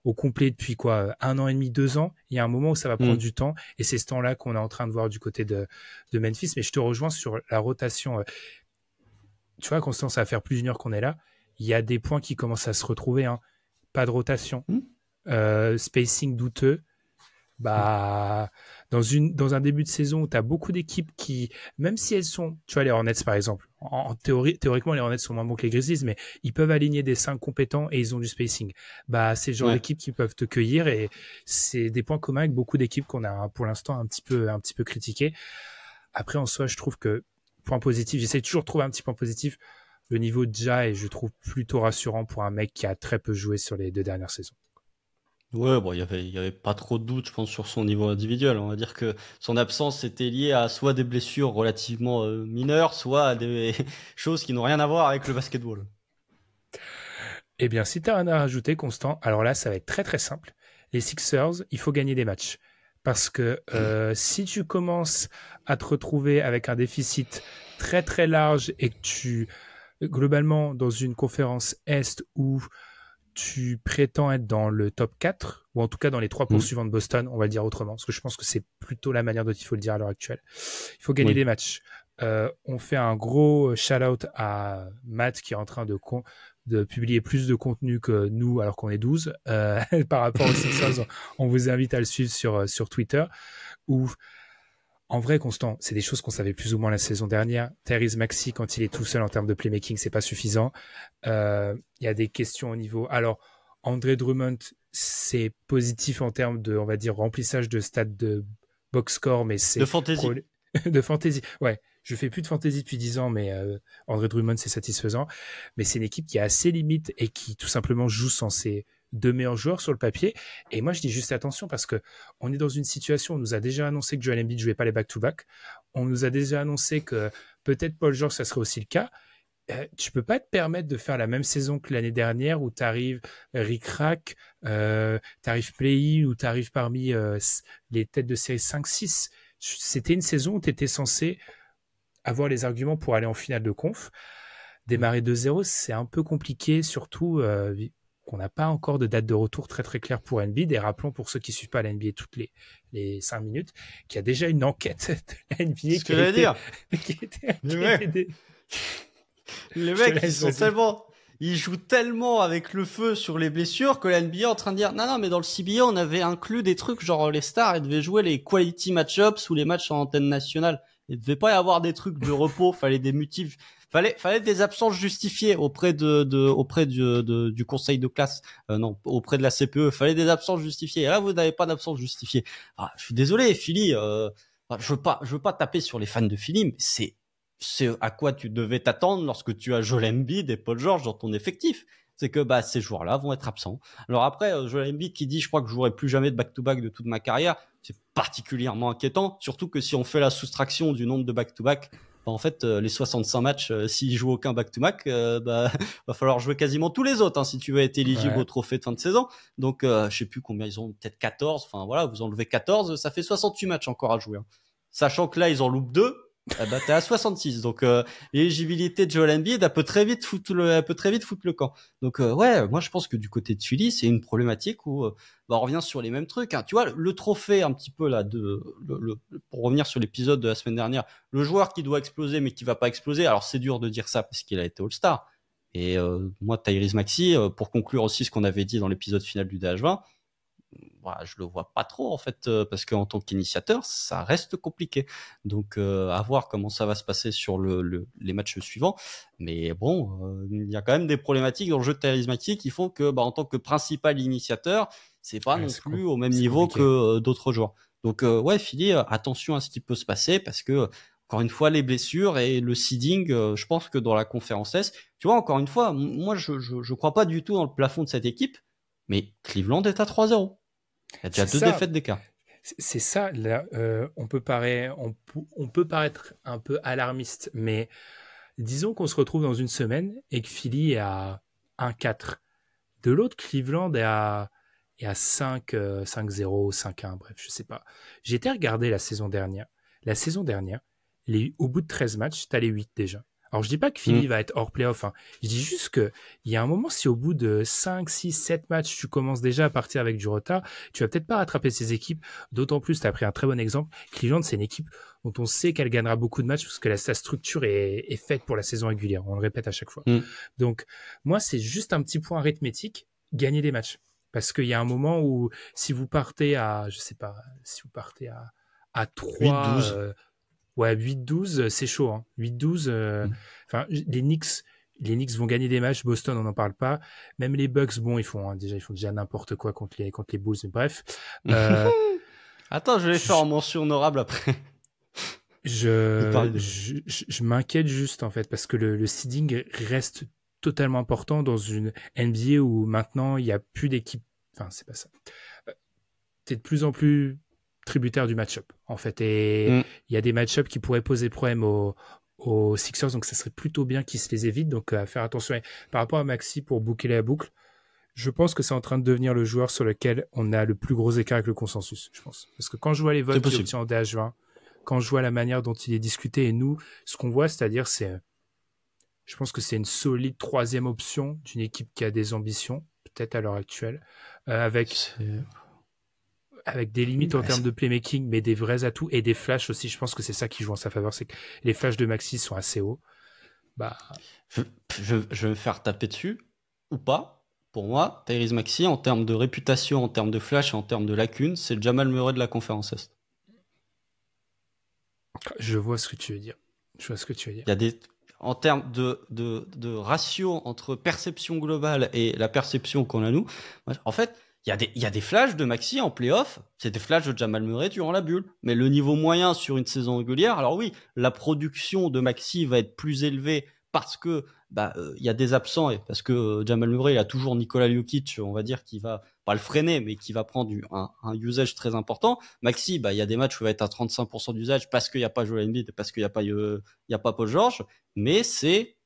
au complet depuis 1 an et demi, 2 ans, il y a un moment où ça va prendre du temps et c'est ce temps-là qu'on est en train de voir du côté de Memphis. Mais je te rejoins sur la rotation. Tu vois, Constant, ça va faire plus d'une heure qu'on est là. Il y a des points qui commencent à se retrouver. Hein. Pas de rotation. Spacing douteux. Dans un début de saison où tu as beaucoup d'équipes qui, même si elles sont, tu vois, les Hornets par exemple, en théorie, théoriquement les Hornets sont moins bons que les Grizzlies, mais ils peuvent aligner des 5 compétents et ils ont du spacing. C'est le genre d'équipe qui peuvent te cueillir et c'est des points communs avec beaucoup d'équipes qu'on a pour l'instant un petit peu critiquées. Après, en soi, je trouve que point positif, j'essaie toujours de trouver un petit point positif. Le niveau de Ja est, je trouve, plutôt rassurant pour un mec qui a très peu joué sur les 2 dernières saisons. Ouais, bon, il y avait pas trop de doute, je pense, sur son niveau individuel. On va dire que son absence était liée à soit des blessures relativement mineures, soit à des choses qui n'ont rien à voir avec le basketball. Eh bien, si tu as rien à rajouter, Constant, alors là, ça va être très très simple. Les Sixers, il faut gagner des matchs. Parce que si tu commences à te retrouver avec un déficit très très large et que tu, globalement, dans une conférence Est où tu prétends être dans le top 4, ou en tout cas dans les 3 poursuivants de Boston, on va le dire autrement, parce que je pense que c'est plutôt la manière dont il faut le dire à l'heure actuelle. Il faut gagner des matchs. On fait un gros shout-out à Matt qui est en train de publier plus de contenu que nous alors qu'on est 12 par rapport aux Sixers. On vous invite à le suivre sur Twitter où en vrai, Constant, c'est des choses qu'on savait plus ou moins la saison dernière. Tyrese Maxey, quand il est tout seul en termes de playmaking, c'est pas suffisant. Il y a des questions au niveau. Alors, Andre Drummond, c'est positif en termes de, on va dire, remplissage de stats de box score, mais c'est de fantasy. De fantasy. Ouais, je fais plus de fantasy depuis 10 ans, mais Andre Drummond, c'est satisfaisant. Mais c'est une équipe qui est assez limite et qui tout simplement joue sans ses 2 meilleurs joueurs sur le papier. Et moi, je dis juste attention parce que on est dans une situation où on nous a déjà annoncé que Joel Embiid jouait pas les back-to-back. On nous a déjà annoncé que peut-être Paul George, ça serait aussi le cas. Tu peux pas te permettre de faire la même saison que l'année dernière où tu arrives ric-rac, tu arrives play-in, où tu arrives parmi les têtes de série 5-6. C'était une saison où tu étais censé avoir les arguments pour aller en finale de conf. Démarrer de 0, c'est un peu compliqué, surtout qu'on n'a pas encore de date de retour très très claire pour Embiid. Et rappelons pour ceux qui ne suivent pas la NBA toutes les 5 minutes, qu'il y a déjà une enquête de la NBA Ce que j'allais dire. Les mecs, ils jouent tellement avec le feu sur les blessures que la NBA est en train de dire non, mais dans le CBA, on avait inclus des trucs genre les stars, ils devaient jouer les quality match-ups ou les matchs en antenne nationale. Il devait pas y avoir des trucs de repos, fallait des mutifs, fallait des absences justifiées auprès du conseil de classe, auprès de la CPE, fallait des absences justifiées. Et là, vous n'avez pas d'absences justifiées. Je suis désolé, Philly, je veux pas taper sur les fans de Philly, mais c'est à quoi tu devais t'attendre lorsque tu as Joel Embiid et Paul George dans ton effectif. C'est que ces joueurs-là vont être absents. Alors après, Joel Embiid qui dit « je crois que je jouerai plus jamais de back-to-back de toute ma carrière », c'est particulièrement inquiétant, surtout que si on fait la soustraction du nombre de back-to-back, en fait, les 65 matchs, s'ils jouent aucun back-to-back, va falloir jouer quasiment tous les autres, hein, si tu veux être éligible au trophée de fin de saison. Donc, je sais plus combien ils ont, peut-être 14. Enfin, voilà, vous enlevez 14, ça fait 68 matchs encore à jouer, hein. Sachant que là, ils en loupent 2. T'es à 66. Donc, l'éligibilité de Joel Embiid, elle peut très vite foutre le camp. Donc, ouais, moi, je pense que du côté de Philly, c'est une problématique où, on revient sur les mêmes trucs, hein. Tu vois, le trophée, un petit peu, là, pour revenir sur l'épisode de la semaine dernière, le joueur qui doit exploser, mais qui va pas exploser. Alors, c'est dur de dire ça parce qu'il a été All-Star. Et, moi, Tyrese Maxey, pour conclure aussi ce qu'on avait dit dans l'épisode final du DH20, voilà, je le vois pas trop en fait, parce qu'en tant qu'initiateur, ça reste compliqué. Donc, à voir comment ça va se passer sur les matchs suivants. Mais bon, il y a quand même des problématiques dans le jeu de Tyrese Maxey qui font que, en tant que principal initiateur, c'est pas non plus au même niveau que d'autres joueurs. Donc, ouais, Philly, attention à ce qui peut se passer parce que, encore une fois, les blessures et le seeding, je pense que dans la conférence S, tu vois, encore une fois, moi, je crois pas du tout dans le plafond de cette équipe, mais Cleveland est à 3-0. Il y a déjà 2 défaites d'écart. C'est ça, là, on peut paraître un peu alarmiste, mais disons qu'on se retrouve dans une semaine et que Philly est à 1-4. De l'autre, Cleveland est à 5-0, 5-1, bref, je sais pas. J'ai été regarder la saison dernière. La saison dernière, au bout de 13 matchs, t'as les 8 déjà. Alors, je dis pas que Philly va être hors playoff, hein. Je dis juste que il y a un moment, si au bout de 5, 6, 7 matchs, tu commences déjà à partir avec du retard, tu vas peut-être pas rattraper ces équipes. D'autant plus, tu as pris un très bon exemple. Cleveland, c'est une équipe dont on sait qu'elle gagnera beaucoup de matchs parce que sa structure est faite pour la saison régulière. On le répète à chaque fois. Donc, moi, c'est juste un petit point arithmétique, gagner des matchs. Parce qu'il y a un moment où, si vous partez à, je sais pas, si vous partez à 3, 8-12. Ouais, 8-12, c'est chaud, hein. 8-12, enfin, les Knicks vont gagner des matchs. Boston, on n'en parle pas. Même les Bucks, bon, ils font déjà n'importe quoi contre les Bulls, mais bref. Attends, je vais faire en mention honorable après. Je m'inquiète juste, en fait, parce que le seeding reste totalement important dans une NBA où maintenant, il n'y a plus d'équipe. Enfin, c'est pas ça. T'es de plus en plus tributaire du match-up, en fait. Et il y a des match-up qui pourraient poser problème aux Sixers, donc ça serait plutôt bien qu'ils se les évitent. Donc, à faire attention. Et par rapport à Maxey, pour boucler la boucle, je pense que c'est en train de devenir le joueur sur lequel on a le plus gros écart avec le consensus, je pense. Parce que quand je vois les votes qu'il obtient en DH20, quand je vois la manière dont il est discuté, et nous, ce qu'on voit, c'est-à-dire, je pense que c'est une solide 3e option d'une équipe qui a des ambitions, peut-être à l'heure actuelle, avec des limites en termes de playmaking, mais des vrais atouts et des flashs aussi. Je pense que c'est ça qui joue en sa faveur, c'est que les flashs de Maxey sont assez hauts. Je vais me faire taper dessus, ou pas. Pour moi, Tyrese Maxey, en termes de réputation, en termes de flash et en termes de lacunes, c'est le Jamal Murray de la conférence Est. Je vois ce que tu veux dire. Il y a en termes de ratio entre perception globale et la perception qu'on a nous, en fait, il y a des flashs de Maxey en playoff, c'est des flashs de Jamal Murray durant la bulle. Mais le niveau moyen sur une saison régulière, alors oui, la production de Maxey va être plus élevée parce que y a des absents et parce que Jamal Murray, il a toujours Nikola Jokic, on va dire, qui va pas le freiner, mais qui va prendre un usage très important. Maxey, il y a des matchs où il va être à 35% d'usage parce qu'il n'y a pas Joel Embiid, parce qu'il n'y a pas Paul George, mais c'est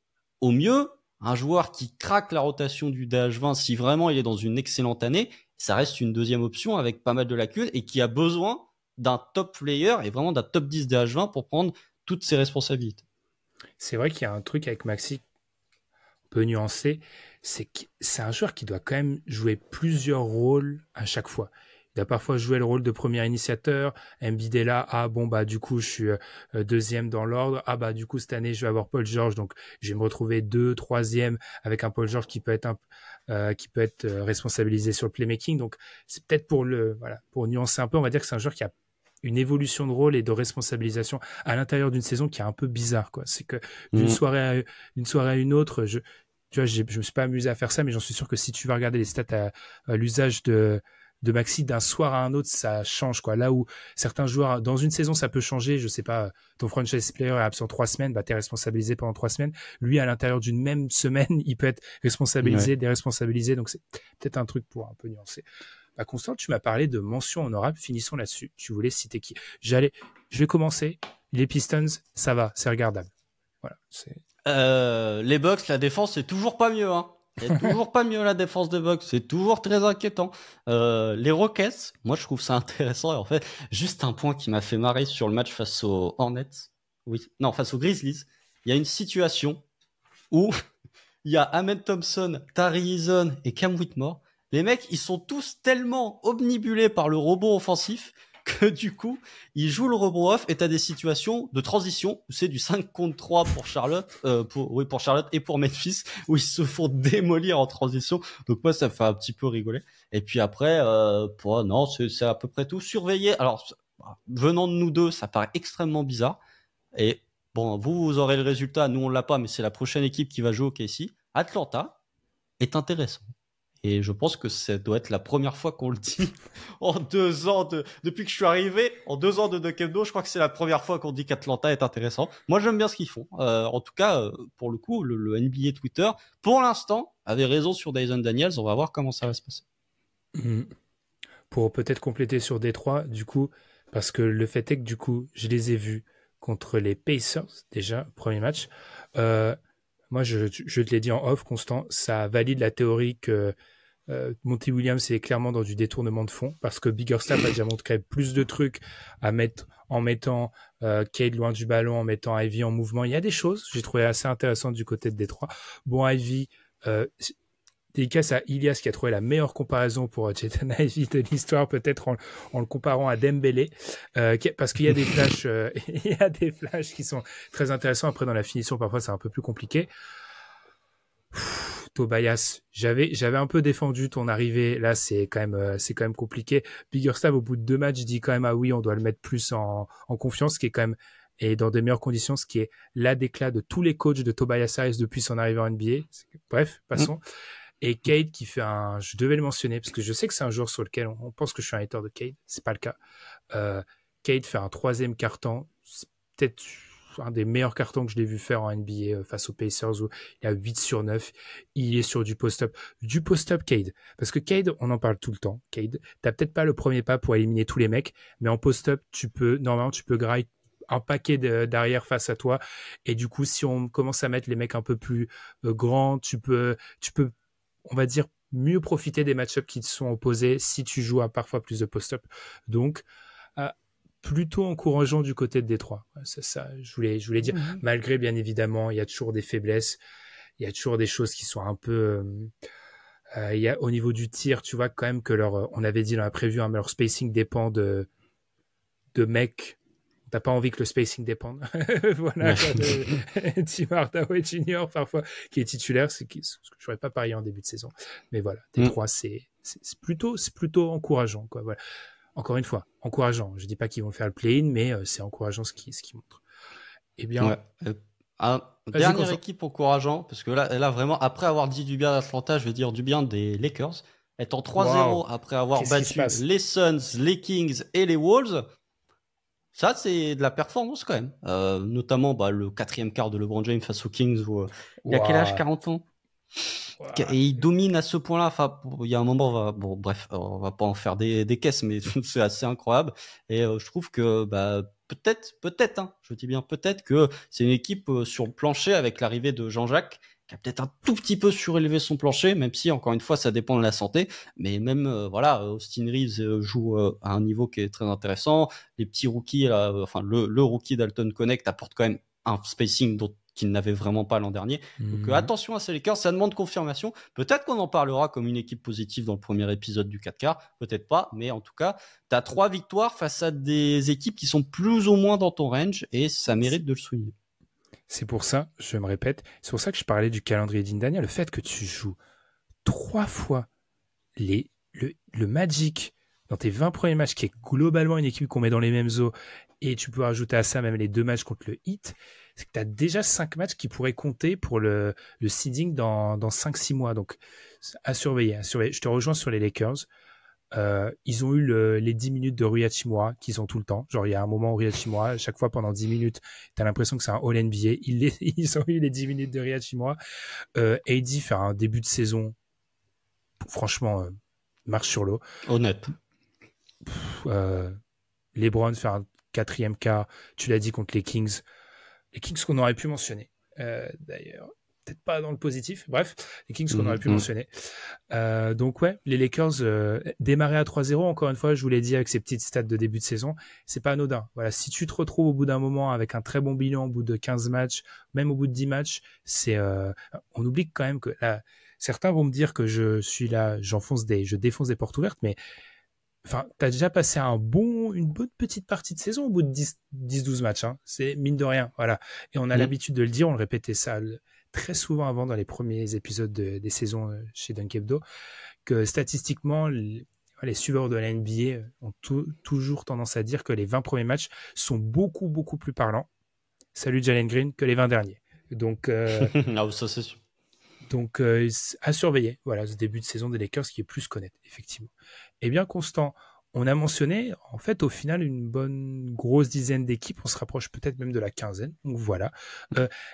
au mieux un joueur qui craque la rotation du DH20 si vraiment il est dans une excellente année. Ça reste une 2e option avec pas mal de lacunes et qui a besoin d'un top player et vraiment d'un top 10 DH20 pour prendre toutes ses responsabilités. C'est vrai qu'il y a un truc avec Maxey un peu nuancé, c'est que c'est un joueur qui doit quand même jouer plusieurs rôles à chaque fois. Il doit parfois jouer le rôle de premier initiateur. Embiid est là, du coup je suis 2e dans l'ordre. Du coup cette année je vais avoir Paul George, donc je vais me retrouver 2, 3e avec un Paul George qui peut être responsabilisé sur le playmaking. Donc c'est peut-être pour nuancer un peu, on va dire que c'est un joueur qui a une évolution de rôle et de responsabilisation à l'intérieur d'une saison qui est un peu bizarre, quoi. C'est que d'une soirée à une autre, je me suis pas amusé à faire ça, mais j'en suis sûr que si tu vas regarder les stats à l'usage de Maxey d'un soir à un autre, ça change, quoi. Là où certains joueurs, dans une saison, ça peut changer. Je sais pas, ton franchise player est absent 3 semaines, t'es responsabilisé pendant 3 semaines. Lui, à l'intérieur d'une même semaine, il peut être responsabilisé, déresponsabilisé. Donc c'est peut-être un truc pour un peu nuancer. Constant, tu m'as parlé de mention honorable. Finissons là-dessus. Tu voulais citer qui? Je vais commencer. Les Pistons, ça va, c'est regardable. Voilà, les Bucks, la défense, c'est toujours pas mieux, hein. C'est toujours pas mieux la défense des Bucks, c'est toujours très inquiétant. Les Rockets, moi je trouve ça intéressant. Et en fait, juste un point qui m'a fait marrer sur le match face aux Hornets, face aux Grizzlies. Il y a une situation où il y a Amen Thompson, Tari Eason et Cam Whitmore. Les mecs, ils sont tous tellement omnibulés par le robot offensif que du coup, ils jouent le robot off et t'as des situations de transition où c'est du 5 contre 3 pour Charlotte, pour Charlotte et pour Memphis, où ils se font démolir en transition. Donc moi, ça me fait un petit peu rigoler. Et puis après, non, c'est à peu près tout. Surveiller. Alors, venant de nous deux, ça paraît extrêmement bizarre. Et bon, vous aurez le résultat. Nous, on l'a pas, mais c'est la prochaine équipe qui va jouer au KC. Atlanta est intéressant. Et je pense que ça doit être la première fois qu'on le dit en 2 ans depuis que je suis arrivé, en 2 ans de Nintendo, je crois que c'est la première fois qu'on dit qu'Atlanta est intéressant. Moi, j'aime bien ce qu'ils font. En tout cas, pour le coup, le NBA Twitter, pour l'instant, avait raison sur Dyson Daniels. On va voir comment ça va se passer. Pour peut-être compléter sur Détroit, du coup, parce que le fait est que du coup, je les ai vus contre les Pacers, déjà, premier match. Moi, je te l'ai dit en off, Constant, ça valide la théorie que Monty Williams est clairement dans du détournement de fond, parce que Biggerstaff a déjà montré plus de trucs à mettre en mettant Cade loin du ballon, en mettant Ivy en mouvement. Il y a des choses, j'ai trouvé assez intéressantes du côté de Détroit. Bon, Ivy, dédicace à Ilias qui a trouvé la meilleure comparaison pour Jaden Ivey de l'histoire, peut-être en le comparant à Dembélé, parce qu'il y a des flashs, il y a des flashs qui sont très intéressants. Après, dans la finition, parfois, c'est un peu plus compliqué. Tobias, j'avais un peu défendu ton arrivée. Là, c'est quand même compliqué. Biggerstaff, au bout de 2 matchs, dit quand même, ah oui, on doit le mettre plus en confiance, ce qui est quand même, et dans des meilleures conditions, ce qui est l'éclat de tous les coachs de Tobias Harris depuis son arrivée en NBA. Bref, passons. Et Cade qui fait je devais le mentionner parce que je sais que c'est un joueur sur lequel on pense que je suis un hater de Cade, c'est pas le cas. Cade fait un 3e carton, c'est peut-être un des meilleurs cartons que je l'ai vu faire en NBA face aux Pacers où il a 8 sur 9, il est sur du post-up Cade, parce que Cade, on en parle tout le temps. Cade, t'as peut-être pas le premier pas pour éliminer tous les mecs, mais en post-up, normalement tu peux grind un paquet d'arrière face à toi, et du coup si on commence à mettre les mecs un peu plus grands, tu peux on va dire, mieux profiter des match-ups qui te sont opposés si tu joues à parfois plus de post-up. Donc, plutôt encourageant du côté de Détroit. C'est ça, je voulais dire. Malgré, bien évidemment, il y a toujours des faiblesses, il y a toujours des choses qui sont un peu... il y a, au niveau du tir, tu vois quand même que on avait dit dans la preview, hein, mais leur spacing dépend de mecs. T'as pas envie que le spacing dépende. Voilà, Tim Hardaway Jr. parfois qui est titulaire, ce que je n'aurais pas parié en début de saison. Mais voilà, Détroit, c'est plutôt encourageant, quoi. Voilà. Encore une fois, encourageant. Je dis pas qu'ils vont faire le play-in, mais c'est encourageant ce qu'ils montrent. Eh bien, dernière équipe encourageant, parce que là vraiment, après avoir dit du bien d'Atlanta, je vais dire du bien des Lakers. Étant 3-0 après avoir battu les Suns, les Kings et les Wolves. Ça, c'est de la performance quand même. Notamment le 4e quart de LeBron James face aux Kings où il y a quel âge, 40 ans et il domine à ce point-là. Enfin, il y a un moment, on va pas en faire des caisses, mais c'est assez incroyable. Et je trouve que peut-être, hein, je dis bien peut-être que c'est une équipe sur le plancher avec l'arrivée de Jean-Jacques qui a peut-être un tout petit peu surélevé son plancher, même si encore une fois ça dépend de la santé, mais même Austin Reeves joue à un niveau qui est très intéressant. Les petits rookies, le rookie Dalton Connect apporte quand même un spacing qu'il n'avait vraiment pas l'an dernier. Donc attention à ces Lakers, ça demande confirmation. Peut-être qu'on en parlera comme une équipe positive dans le premier épisode du 4 quarts, peut-être pas, mais en tout cas, tu as 3 victoires face à des équipes qui sont plus ou moins dans ton range et ça mérite de le souligner. C'est pour ça, je me répète, c'est pour ça que je parlais du calendrier d'Indiana, le fait que tu joues 3 fois le Magic dans tes 20 premiers matchs, qui est globalement une équipe qu'on met dans les mêmes eaux, et tu peux rajouter à ça même les 2 matchs contre le Heat, c'est que tu as déjà 5 matchs qui pourraient compter pour le seeding dans 5-6 mois. Donc, à surveiller. Je te rejoins sur les Lakers. Ils ont eu les 10 minutes de Rui Hachimura qu'ils ont tout le temps. Genre, il y a un moment où Rui Hachimura, à chaque fois pendant 10 minutes, tu as l'impression que c'est un All-NBA. Ils ont eu les 10 minutes de Rui Hachimura. AD faire un début de saison, franchement, marche sur l'eau. Honnête. LeBron faire un quatrième quart, tu l'as dit, contre les Kings qu'on aurait pu mentionner. D'ailleurs, peut-être pas dans le positif. Bref, les Kings qu'on aurait pu mentionner. Donc ouais, les Lakers démarrer à 3-0, encore une fois, je vous l'ai dit avec ces petites stats de début de saison, c'est pas anodin. Voilà, si tu te retrouves au bout d'un moment avec un très bon bilan au bout de 15 matchs, même au bout de 10 matchs, on oublie quand même que là, certains vont me dire que je suis là, je défonce des portes ouvertes, mais enfin, t'as déjà passé une bonne petite partie de saison au bout de 10-12 matchs, hein. C'est mine de rien, voilà. Et on a l'habitude de le dire, on le répétait ça très souvent avant dans les premiers épisodes des saisons chez Dunk Hebdo, que statistiquement, les suiveurs de la NBA ont toujours tendance à dire que les 20 premiers matchs sont beaucoup, beaucoup plus parlants. Salut Jalen Green, que les 20 derniers. Donc, ah, ça c'est sûr. Donc, à surveiller, voilà, ce début de saison des Lakers qui est plus connaître, effectivement. Eh bien, Constant, on a mentionné, en fait, au final, une bonne grosse dizaine d'équipes. On se rapproche peut-être même de la quinzaine. Donc, voilà.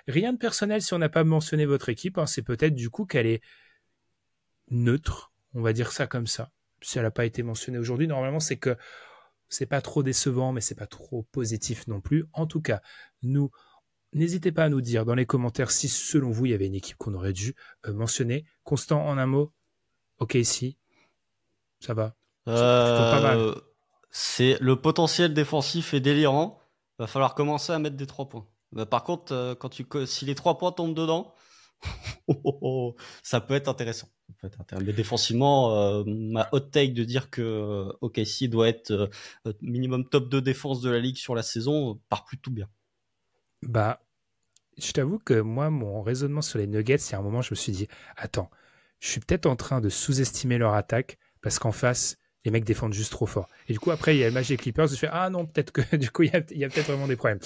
Rien de personnel si on n'a pas mentionné votre équipe. Hein, c'est peut-être du coup qu'elle est neutre, on va dire ça comme ça. Si elle n'a pas été mentionnée aujourd'hui, normalement, c'est que c'est pas trop décevant, mais c'est pas trop positif non plus. En tout cas, nous, n'hésitez pas à nous dire dans les commentaires si, selon vous, il y avait une équipe qu'on aurait dû mentionner. Constant, en un mot, OKC, ça va. Pas mal. C'est le potentiel défensif est délirant. Va falloir commencer à mettre des 3 points. Par contre, si les 3 points tombent dedans, ça peut être intéressant. Mais défensivement, ma hot take de dire que OKC doit être minimum top 2 défense de la ligue sur la saison part plutôt bien. Bah, je t'avoue que moi, mon raisonnement sur les Nuggets, il y a un moment, je me suis dit, attends, je suis peut-être en train de sous-estimer leur attaque parce qu'en face, les mecs défendent juste trop fort. Et du coup, après, il y a le match des Clippers, je fais, ah non, peut-être que du coup, il y a peut-être vraiment des problèmes.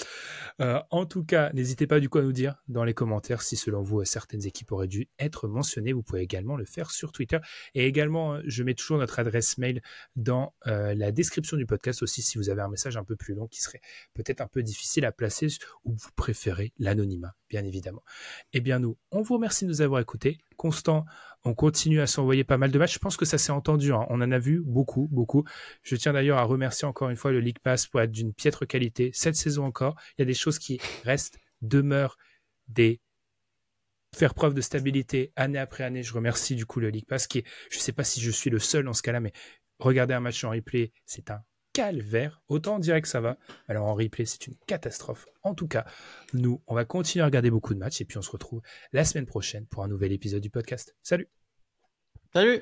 En tout cas, n'hésitez pas du coup à nous dire dans les commentaires si selon vous, certaines équipes auraient dû être mentionnées. Vous pouvez également le faire sur Twitter. Et également, je mets toujours notre adresse mail dans la description du podcast aussi si vous avez un message un peu plus long qui serait peut-être un peu difficile à placer ou vous préférez l'anonymat, bien évidemment. Eh bien, nous, on vous remercie de nous avoir écoutés. Constant, on continue à s'envoyer pas mal de matchs. Je pense que ça s'est entendu, hein. On en a vu beaucoup, beaucoup. Je tiens d'ailleurs à remercier encore une fois le League Pass pour être d'une piètre qualité. Cette saison encore, il y a des choses qui restent, demeurent, faire preuve de stabilité année après année. Je remercie du coup le League Pass qui est, je sais pas si je suis le seul dans ce cas-là, mais regarder un match en replay, c'est un calvaire. Autant on dirait que ça va. Alors en replay, c'est une catastrophe. En tout cas, nous, on va continuer à regarder beaucoup de matchs et puis on se retrouve la semaine prochaine pour un nouvel épisode du podcast. Salut! Salut!